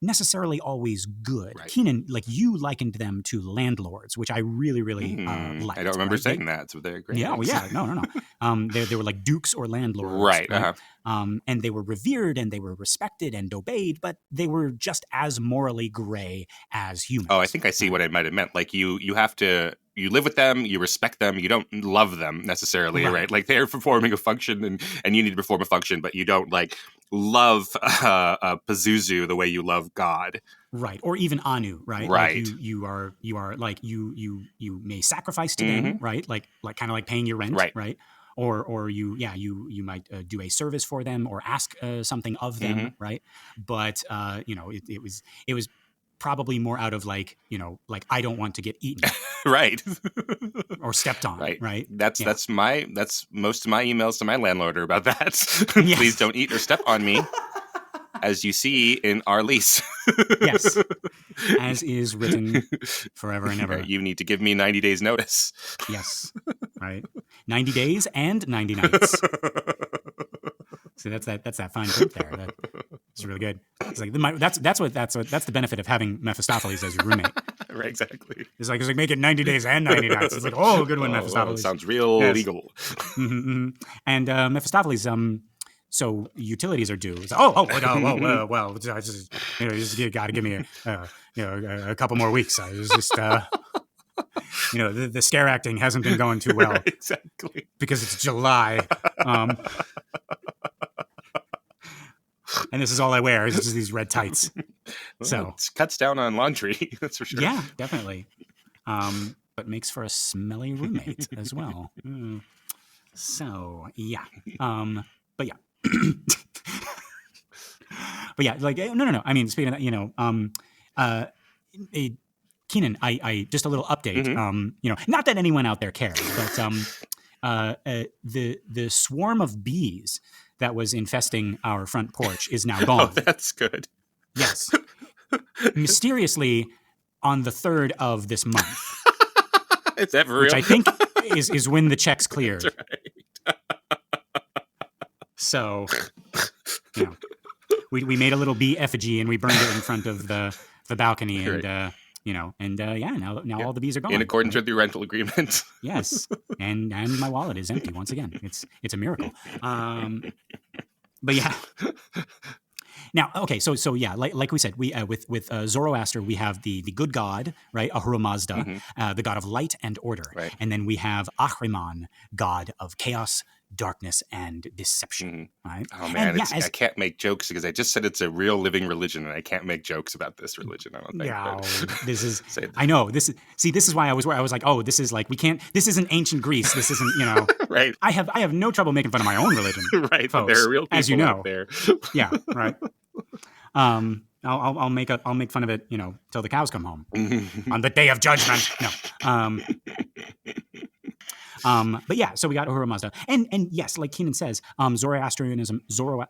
necessarily always good. Right. Keenan, like you likened them to landlords, which I really, really liked. I don't remember saying that, so they're great. Yeah, well, yeah, no. They were like dukes or landlords. Right. And they were revered and they were respected and obeyed, but they were just as morally gray as humans. Oh, I think I see what I might have meant. Like you have to... You live with them, you respect them, you don't love them necessarily, right? Like they're performing a function and you need to perform a function, but you don't like love Pazuzu the way you love God. Right. Or even Anu, right? Right. Like you are like you may sacrifice to them, right? Like kind of like paying your rent, right? Or you might do a service for them or ask something of them, right? But it was probably more out of like I don't want to get eaten. Right. Or stepped on. Right. That's most of my emails to my landlord are about that. Please don't eat or step on me. As you see in our lease. Yes. As is written forever and ever. You need to give me 90 days notice. Yes. Right. 90 days and 90 nights. See, that's that fine print there. It's really good. It's like that's the benefit of having Mephistopheles as your roommate. Right, exactly. It's like make it 90 days and 90 nights. It's like, oh, good one, Mephistopheles. Sounds real legal. And Mephistopheles, so utilities are due. It's like, well, you got to give me a couple more weeks. I was just the scare acting hasn't been going too well. Right, exactly. Because it's July. And this is all I wear is just these red tights. Well, so it cuts down on laundry, that's for sure. Yeah, definitely. But makes for a smelly roommate as well. So yeah. But yeah. But yeah, like no. I mean, speaking of that, Keenan, I just a little update. Not that anyone out there cares, but the swarm of bees that was infesting our front porch is now gone. Oh, that's good. Yes. Mysteriously, on the 3rd of this month. Is that for real? Which I think is when the checks cleared. That's right. So, we made a little bee effigy and we burned it in front of the balcony and now all the bees are gone. In accordance with your rental agreement. Yes, and my wallet is empty once again. It's a miracle. But yeah. Now, okay, so yeah, like we said, we with Zoroaster we have the good god, right, Ahura Mazda, the god of light and order, right. And then we have Ahriman, god of chaos, darkness, and deception, right? Oh man, I can't make jokes because I just said it's a real living religion, and I can't make jokes about this religion. I don't think. Yeah, this is. I know this is. See, this is why I was like, oh, this is like we can't. This isn't ancient Greece. This isn't. Right. I have no trouble making fun of my own religion. Right. Folks, there are real people as you know. out there. Yeah. Right. I'll make fun of it, till the cows come home on the day of judgment. No. But yeah, so we got Ahura Mazda, and yes, like Keenan says, Zoroastrianism, Ahura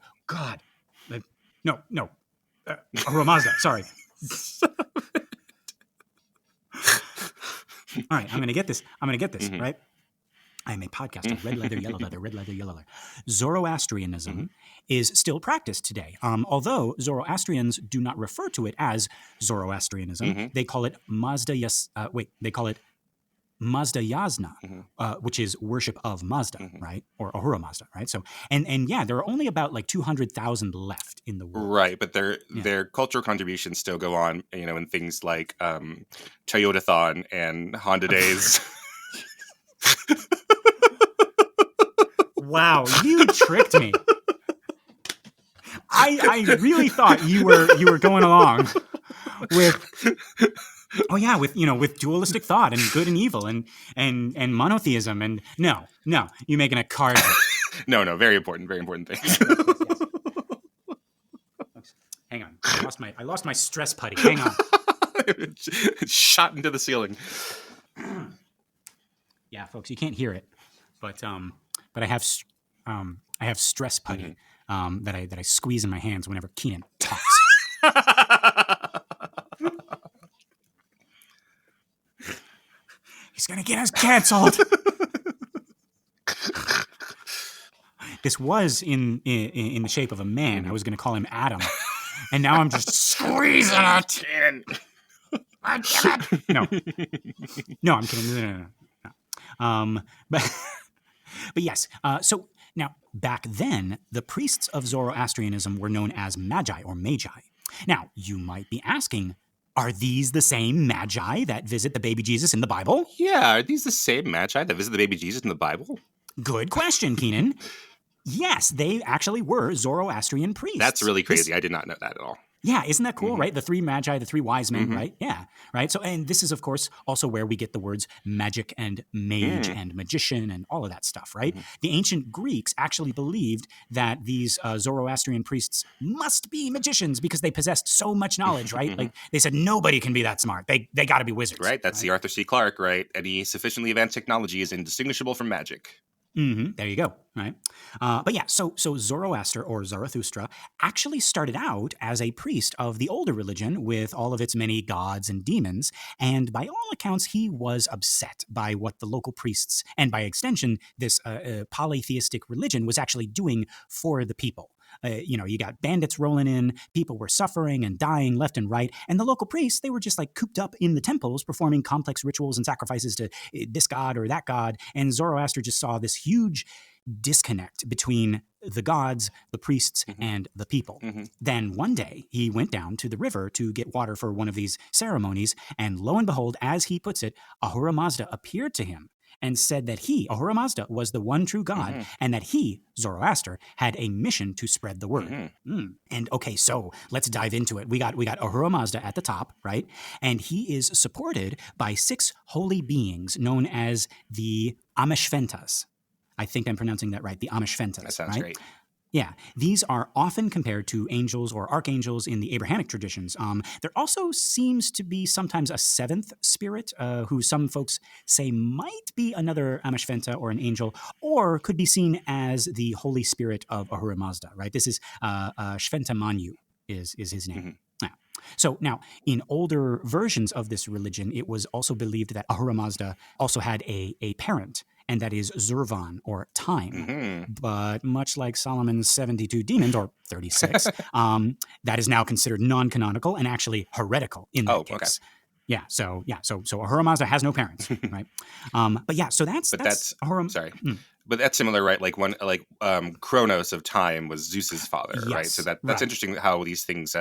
Mazda. Sorry. All right, I'm gonna get this. Right. I am a podcaster. Red leather, yellow leather, red leather, yellow leather. Zoroastrianism is still practiced today. Although Zoroastrians do not refer to it as Zoroastrianism, they call it Mazda Yasna, which is worship of Mazda, right? Or Ahura Mazda, right? So, and yeah, there are only about like 200,000 left in the world. Right, but their cultural contributions still go on, in things like Toyotathon and Honda Days. Wow, you tricked me. I really thought you were going along with with dualistic thought and good and evil and monotheism and no, you're making a card. No, very important thing. Yes. Hang on, I lost my stress putty. Hang on. Shot into the ceiling. Yeah, folks, you can't hear it, but I have stress putty that I squeeze in my hands whenever Keenan talks. He's gonna get us canceled. This was in the shape of a man. I was gonna call him Adam, and now I'm just squeezing it. I'm kidding. No, I'm kidding. No. But yes. So now back then, the priests of Zoroastrianism were known as magi or magi. Now you might be asking, are these the same magi that visit the baby Jesus in the Bible? Yeah, are these the same magi that visit the baby Jesus in the Bible? Good question, Keenan. Yes, they actually were Zoroastrian priests. That's really crazy. I did not know that at all. Yeah, isn't that cool, right? The three magi, the three wise men, right? Yeah, right? So, and this is, of course, also where we get the words magic and mage and magician and all of that stuff, right? The ancient Greeks actually believed that these Zoroastrian priests must be magicians because they possessed so much knowledge, right? Like, they said, nobody can be that smart. They got to be wizards. Right, that's the Arthur C. Clarke, right? Any sufficiently advanced technology is indistinguishable from magic. There you go. Right. But yeah, so Zoroaster or Zarathustra actually started out as a priest of the older religion with all of its many gods and demons. And by all accounts, he was upset by what the local priests and by extension, this polytheistic religion was actually doing for the people. You got bandits rolling in, people were suffering and dying left and right, and the local priests, they were just like cooped up in the temples performing complex rituals and sacrifices to this god or that god, and Zoroaster just saw this huge disconnect between the gods, the priests, and the people. Then one day, he went down to the river to get water for one of these ceremonies, and lo and behold, as he puts it, Ahura Mazda appeared to him and said that he, Ahura Mazda, was the one true God, and that he, Zoroaster, had a mission to spread the word. And okay, so let's dive into it. We got Ahura Mazda at the top, right? And he is supported by 6 holy beings known as the Amishventas. I think I'm pronouncing that right, the Amishventas. That sounds right? great. Yeah, these are often compared to angels or archangels in the Abrahamic traditions. There also seems to be sometimes a 7th spirit who some folks say might be another Amishventa or an angel, or could be seen as the Holy Spirit of Ahura Mazda, right? This is Shventa Manyu is his name. Yeah. So now, in older versions of this religion, it was also believed that Ahura Mazda also had a parent, and that is Zurvan, or time. But much like Solomon's 72 demons, or 36, that is now considered non-canonical and actually heretical in that case. Okay. Yeah, so Ahura Mazda has no parents, right? But yeah, so that's Ahura. Sorry. But that's similar, right? Like Kronos of time was Zeus's father, right? So that's interesting how these things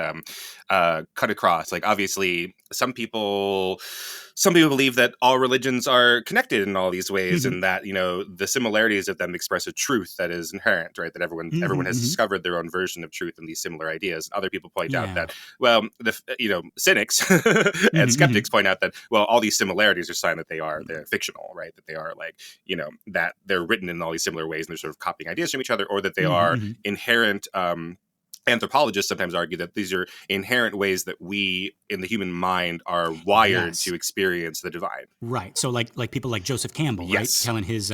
cut across. Like, obviously, some people believe that all religions are connected in all these ways, and that the similarities of them express a truth that is inherent, right? That everyone has discovered their own version of truth in these similar ideas. Other people point out that, well, the cynics and skeptics point out that, well, all these similarities are a sign that they're fictional, right? That they are that they're written in all these similar ways and they're sort of copying ideas from each other, or that they are inherent. Anthropologists sometimes argue that these are inherent ways that we in the human mind are wired to experience the divine. Right. So like people like Joseph Campbell, right? Telling his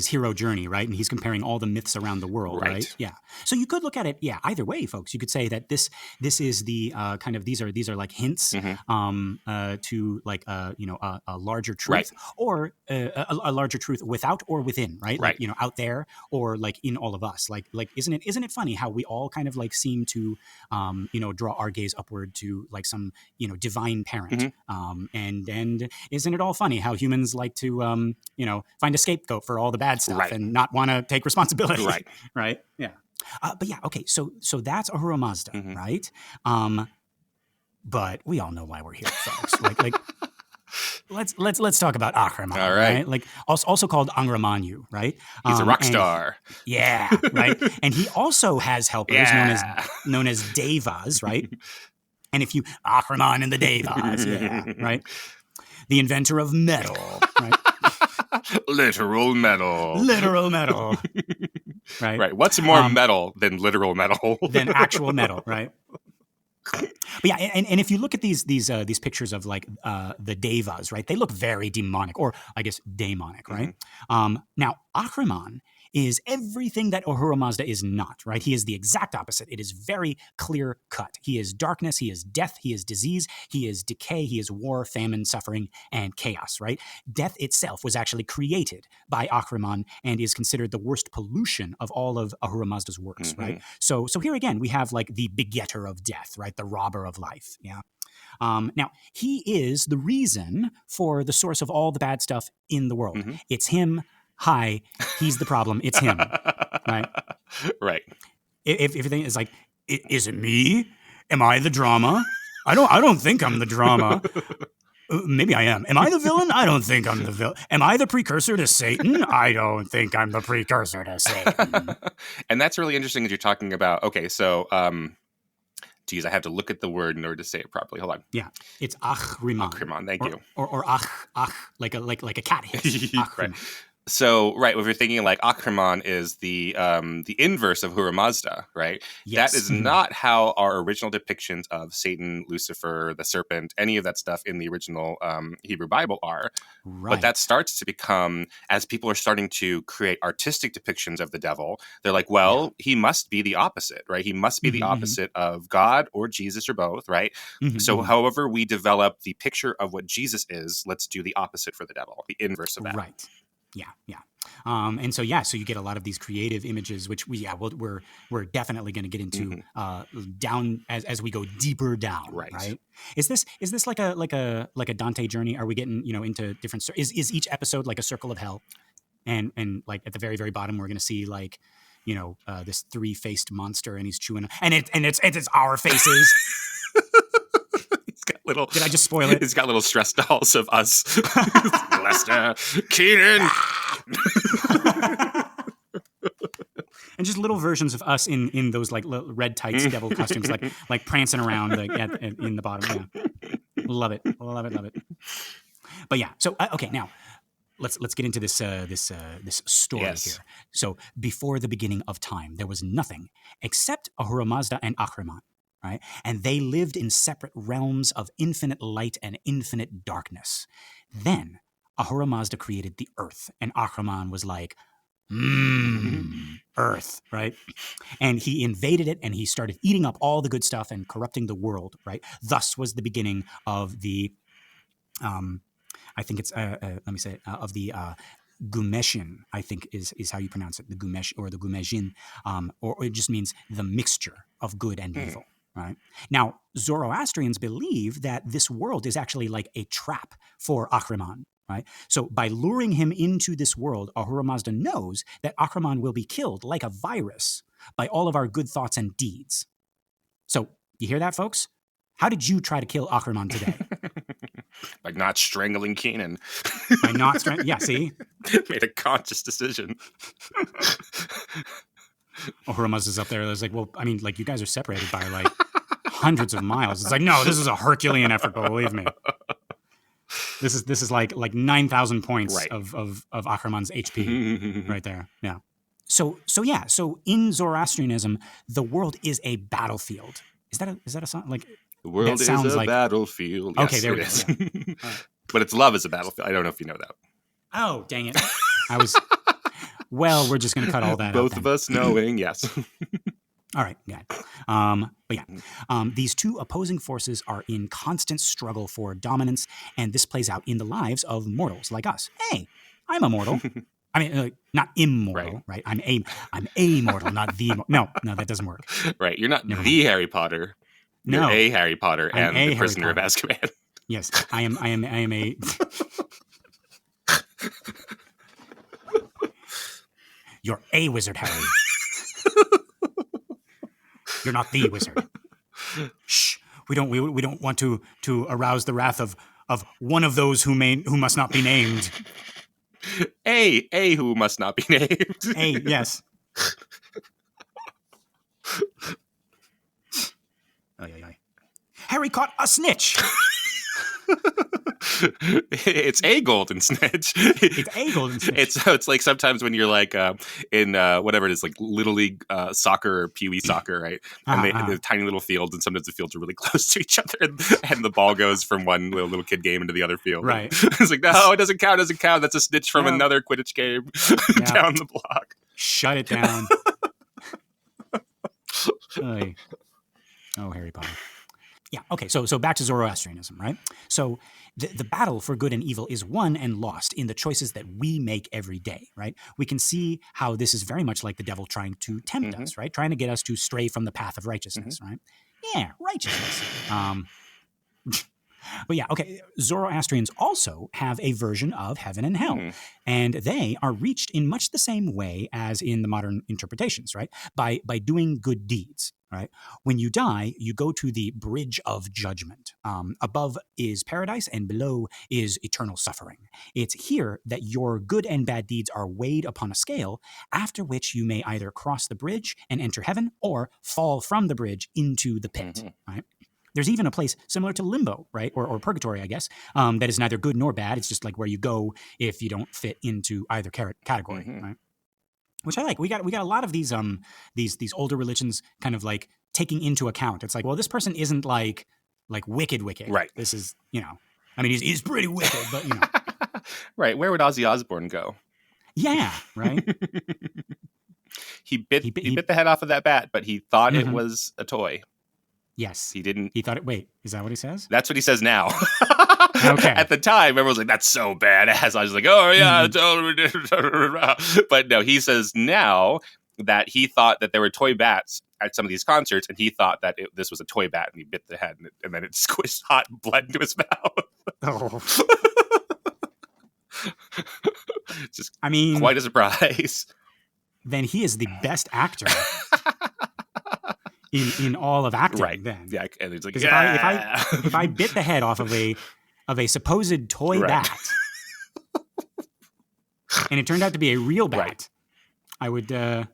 hero journey, right? And he's comparing all the myths around the world, right? Yeah. So you could look at it, either way, folks. You could say that this is the kind of these are like hints to like a larger truth, or a larger truth without or within, right? Like, out there, or like in all of us. Like isn't it funny how we all kind of like seem to draw our gaze upward to like some divine parent, and isn't it all funny how humans like to find a scapegoat for all the bad stuff and not want to take responsibility, right? Yeah. But yeah, okay, so that's Ahura Mazda, right? But we all know why we're here, folks. like let's talk about Ahriman, all right? Like also called Angramanyu, right? He's a rock star. Yeah, right. And he also has helpers known as Devas, right? And if you Ahriman and the Devas, right? The inventor of metal, right? Literal metal. Right. Right. What's more metal than literal metal? Than actual metal, right? But yeah, and if you look at these pictures of like the devas, right? They look very demonic, or I guess daemonic, right? Now Ahriman is everything that Ahura Mazda is not, right? He is the exact opposite. It is very clear cut. He is darkness, he is death, he is disease, he is decay, he is war, famine, suffering, and chaos, right? Death itself was actually created by Ahriman and is considered the worst pollution of all of Ahura Mazda's works, right? So here again, we have like the begetter of death, right? The robber of life, yeah? Now, he is the reason for the source of all the bad stuff in the world. It's him. Hi, he's the problem. It's him, right? Right. If everything is like, is it me? Am I the drama? I don't think I'm the drama. Maybe I am. Am I the villain? I don't think I'm the villain. Am I the precursor to Satan? I don't think I'm the precursor to Satan. And that's really interesting as you're talking about, okay, so, geez, I have to look at the word in order to say it properly. Hold on. Yeah, it's Ahriman. Ahriman, thank you. Or like a cat hiss. Right. So, right, if you're thinking like Ahriman is the inverse of Ahura Mazda, right? Yes. That is not how our original depictions of Satan, Lucifer, the serpent, any of that stuff in the original Hebrew Bible are. Right. But that starts to become, as people are starting to create artistic depictions of the devil, they're like, well, he must be the opposite, right? He must be the opposite of God or Jesus or both, right? So however we develop the picture of what Jesus is, let's do the opposite for the devil, the inverse of that. Right. Yeah. And so you get a lot of these creative images, which we're definitely going to get into down as we go deeper down. Right. Is this like a Dante journey? Are we getting into different? Is each episode like a circle of hell? And like at the very very bottom, we're going to see like this 3-faced monster, and he's chewing, and it's our faces. Did I just spoil it? He's got little stress dolls of us. Lester, Keenan. And just little versions of us in those like red tights, devil costumes, like prancing around in the bottom. Yeah. Love it. But yeah, so okay, now let's get into this story here. So before the beginning of time, there was nothing except Ahura Mazda and Ahriman. Right? And they lived in separate realms of infinite light and infinite darkness. Then Ahura Mazda created the earth, and Ahriman was like, earth, right? And he invaded it, and he started eating up all the good stuff and corrupting the world, right? Thus was the beginning of the, I think it's, let me say it, of the Gumeshin, I think is how you pronounce it, the Gumesh or the Gumeshin, or it just means the mixture of good and evil. Right? Now, Zoroastrians believe that this world is actually like a trap for Ahriman, right? So by luring him into this world, Ahura Mazda knows that Ahriman will be killed like a virus by all of our good thoughts and deeds. So you hear that, folks? How did you try to kill Ahriman today? By not strangling Keenan. By not strangling, yeah, see? Made a conscious decision. Ahura Mazda's up there. It's like, well, I mean, like, you guys are separated by like hundreds of miles. It's like, no, this is a Herculean effort, but believe me, this is like 9,000 points of Ahriman's HP right there. Yeah. So in Zoroastrianism, the world is a battlefield. Is that a song? Like, the world is a battlefield. Okay, yes, there we go. Yeah. Right. But it's love is a battlefield. I don't know if you know that. Oh, dang it! Well, we're just going to cut all that out. Both of us knowing, yes. All right, got it. But yeah, these two opposing forces are in constant struggle for dominance, and this plays out in the lives of mortals like us. Hey, I'm a mortal. I mean, not immortal, right? I'm a mortal, not the. No, that doesn't work. Right, you're not the Harry Potter. You're a Harry Potter and the Prisoner of Azkaban. Yes, I am a. You're a wizard, Harry. You're not the wizard. Shh. We don't want to arouse the wrath of one of those who must not be named. A who must not be named. A, yes. Ay. Harry caught a snitch. It's a golden snitch. It's a golden snitch. It's like sometimes when you're like in whatever it is, like Little League soccer or Pee Wee soccer, right? And they have tiny little fields, and sometimes the fields are really close to each other, and the ball goes from one little kid game into the other field. Right. It's like, no, it doesn't count. That's a snitch from another Quidditch game down the block. Shut it down. Oh, Harry Potter. Yeah, okay, so back to Zoroastrianism, right? So the battle for good and evil is won and lost in the choices that we make every day, right? We can see how this is very much like the devil trying to tempt us, right? Trying to get us to stray from the path of righteousness, right? Yeah, righteousness. But yeah, okay, Zoroastrians also have a version of heaven and hell, and they are reached in much the same way as in the modern interpretations, right? By doing good deeds, right? When you die, you go to the bridge of judgment. Above is paradise, and below is eternal suffering. It's here that your good and bad deeds are weighed upon a scale, after which you may either cross the bridge and enter heaven, or fall from the bridge into the pit, right? There's even a place similar to limbo, right, or purgatory, I guess, that is neither good nor bad. It's just like where you go if you don't fit into either category, right? Which I like. We got a lot of these older religions kind of like taking into account. It's like, well, this person isn't like wicked, right? This is, I mean, he's pretty wicked, but right. Where would Ozzy Osbourne go? Yeah, right. He bit the head off of that bat, but he thought it was a toy. Yes. He didn't. He thought it. Wait, is that what he says? That's what he says now. Okay. At the time, everyone was like, that's so badass. I was like, oh, yeah, totally. But no, he says now that he thought that there were toy bats at some of these concerts, and he thought that this was a toy bat, and he bit the head, and then it squished hot blood into his mouth. Oh. Just, I mean, quite a surprise. Then he is the best actor. In all of acting, right? Then, yeah. And it's like, if I bit the head off of a supposed toy bat, and it turned out to be a real bat, I would react.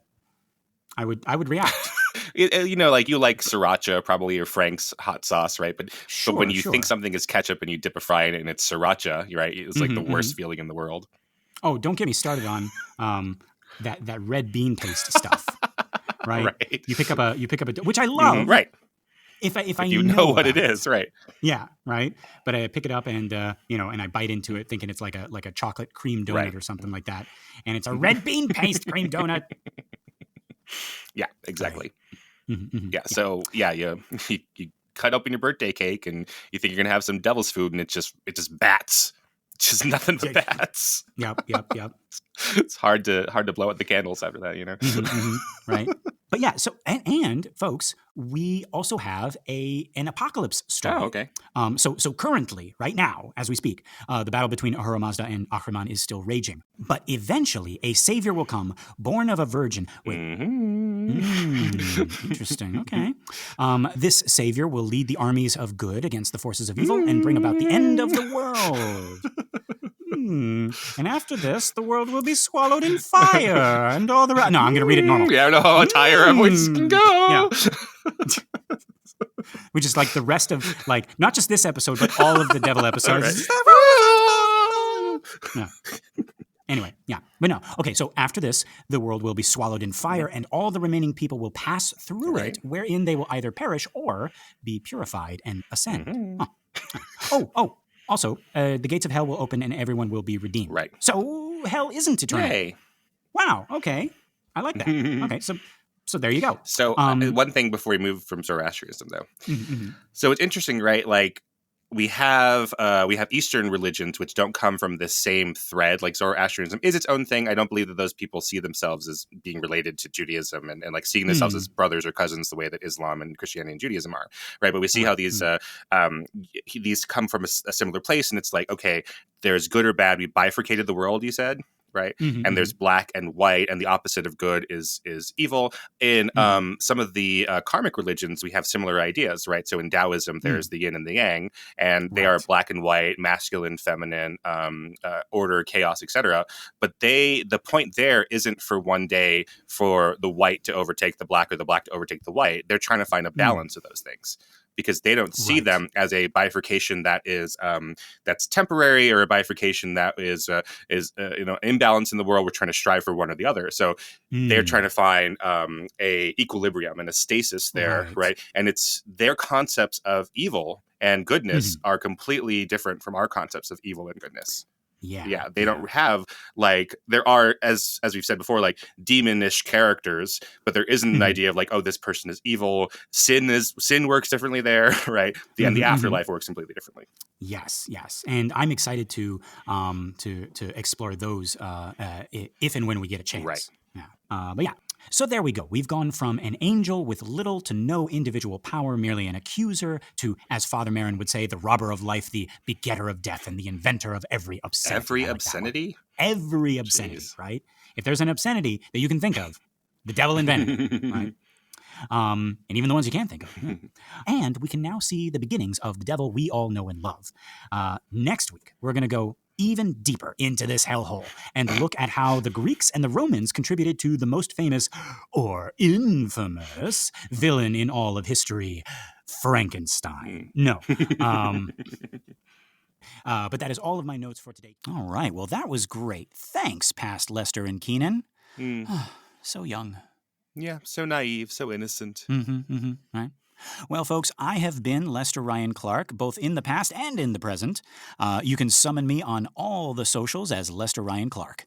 Like you like sriracha, probably, or Frank's hot sauce, right? But when you think something is ketchup and you dip a fry in it and it's sriracha, right? It's like the worst feeling in the world. Oh, don't get me started on that red bean paste stuff. Right? You pick up a which I love. Right. If I you know what it is, right? Yeah, right. But I pick it up and and I bite into it thinking it's like a chocolate cream donut or something like that, and it's a red bean paste cream donut. Yeah, exactly. Right. Yeah. So you cut open your birthday cake and you think you're gonna have some devil's food, and it's just bats. Just nothing but bats. Yep. It's hard to blow out the candles after that, Right. But yeah, so and folks, we also have an apocalypse story. Oh, okay. So currently, right now, as we speak, the battle between Ahura Mazda and Ahriman is still raging. But eventually, a savior will come, born of a virgin. Interesting. Okay. This savior will lead the armies of good against the forces of evil and bring about the end of the world. And after this, the world will be swallowed in fire, and all the no, I'm going to read it normal. Yeah, I know how higher our voices can go. Yeah. Which is like the rest of, like, not just this episode, but all of the devil episodes. Yeah. Anyway, yeah. But no. Okay, so after this, the world will be swallowed in fire, and all the remaining people will pass through it, wherein they will either perish or be purified and ascend. Oh. Also, the gates of hell will open and everyone will be redeemed. Right. So hell isn't eternal. Yay. Wow. Okay. I like that. Okay. So there you go. So one thing before we move from Zoroastrianism, though. So it's interesting, right? Like we have Eastern religions which don't come from this same thread. Like Zoroastrianism is its own thing. I don't believe that those people see themselves as being related to Judaism and like seeing themselves as brothers or cousins the way that Islam and Christianity and Judaism are, right? But we see how these come from a similar place, and it's like, okay, there's good or bad. We bifurcated the world, you said. Right. And there's black and white, and the opposite of good is evil. In some of the karmic religions, we have similar ideas. Right. So in Taoism, there's the yin and the yang, and they are black and white, masculine, feminine, order, chaos, etc. But the point there isn't for one day for the white to overtake the black or the black to overtake the white. They're trying to find a balance of those things. because they don't see them as a bifurcation that is that's temporary, or a bifurcation that is imbalance in the world. We're trying to strive for one or the other. So they're trying to find a equilibrium and a stasis there, right? And it's their concepts of evil and goodness are completely different from our concepts of evil and goodness. Yeah, they don't have, like, there are, as we've said before, like demonish characters, but there isn't an idea of like, oh, this person is evil. Sin works differently there, right? And the afterlife works completely differently. Yes, and I'm excited to explore those if and when we get a chance. Right. Yeah. But yeah. So there we go. We've gone from an angel with little to no individual power, merely an accuser, to, as Father Marin would say, the robber of life, the begetter of death, and the inventor of every obscenity. Every obscenity? Every obscenity, right? If there's an obscenity that you can think of, the devil invented it, right? And even the ones you can't think of. Yeah. And we can now see the beginnings of the devil we all know and love. Next week, we're going to go even deeper into this hellhole and look at how the Greeks and the Romans contributed to the most famous, or infamous, villain in all of history, Frankenstein. No. But that is all of my notes for today. All right. Well, that was great. Thanks, past Lester and Keenan. So young. Yeah, so naive, so innocent. Right. Well, folks, I have been Lester Ryan Clark, both in the past and in the present. You can summon me on all the socials as Lester Ryan Clark.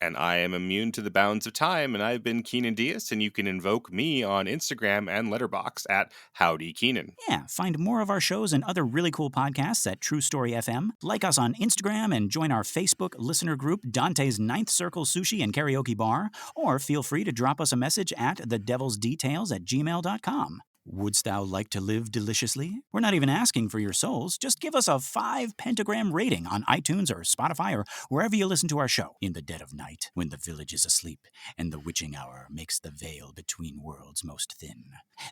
And I am immune to the bounds of time, and I've been Keenan Diaz, and you can invoke me on Instagram and Letterboxd at Howdy Keenan. Yeah, find more of our shows and other really cool podcasts at True Story FM. Like us on Instagram and join our Facebook listener group, Dante's Ninth Circle Sushi and Karaoke Bar, or feel free to drop us a message at thedevilsdetails@gmail.com. Wouldst thou like to live deliciously? We're not even asking for your souls. Just give us a 5-pentagram rating on iTunes or Spotify or wherever you listen to our show. In the dead of night, when the village is asleep and the witching hour makes the veil between worlds most thin.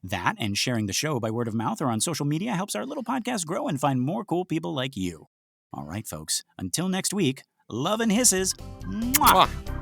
That and sharing the show by word of mouth or on social media helps our little podcast grow and find more cool people like you. All right, folks. Until next week, love and hisses. Mwah! Mwah.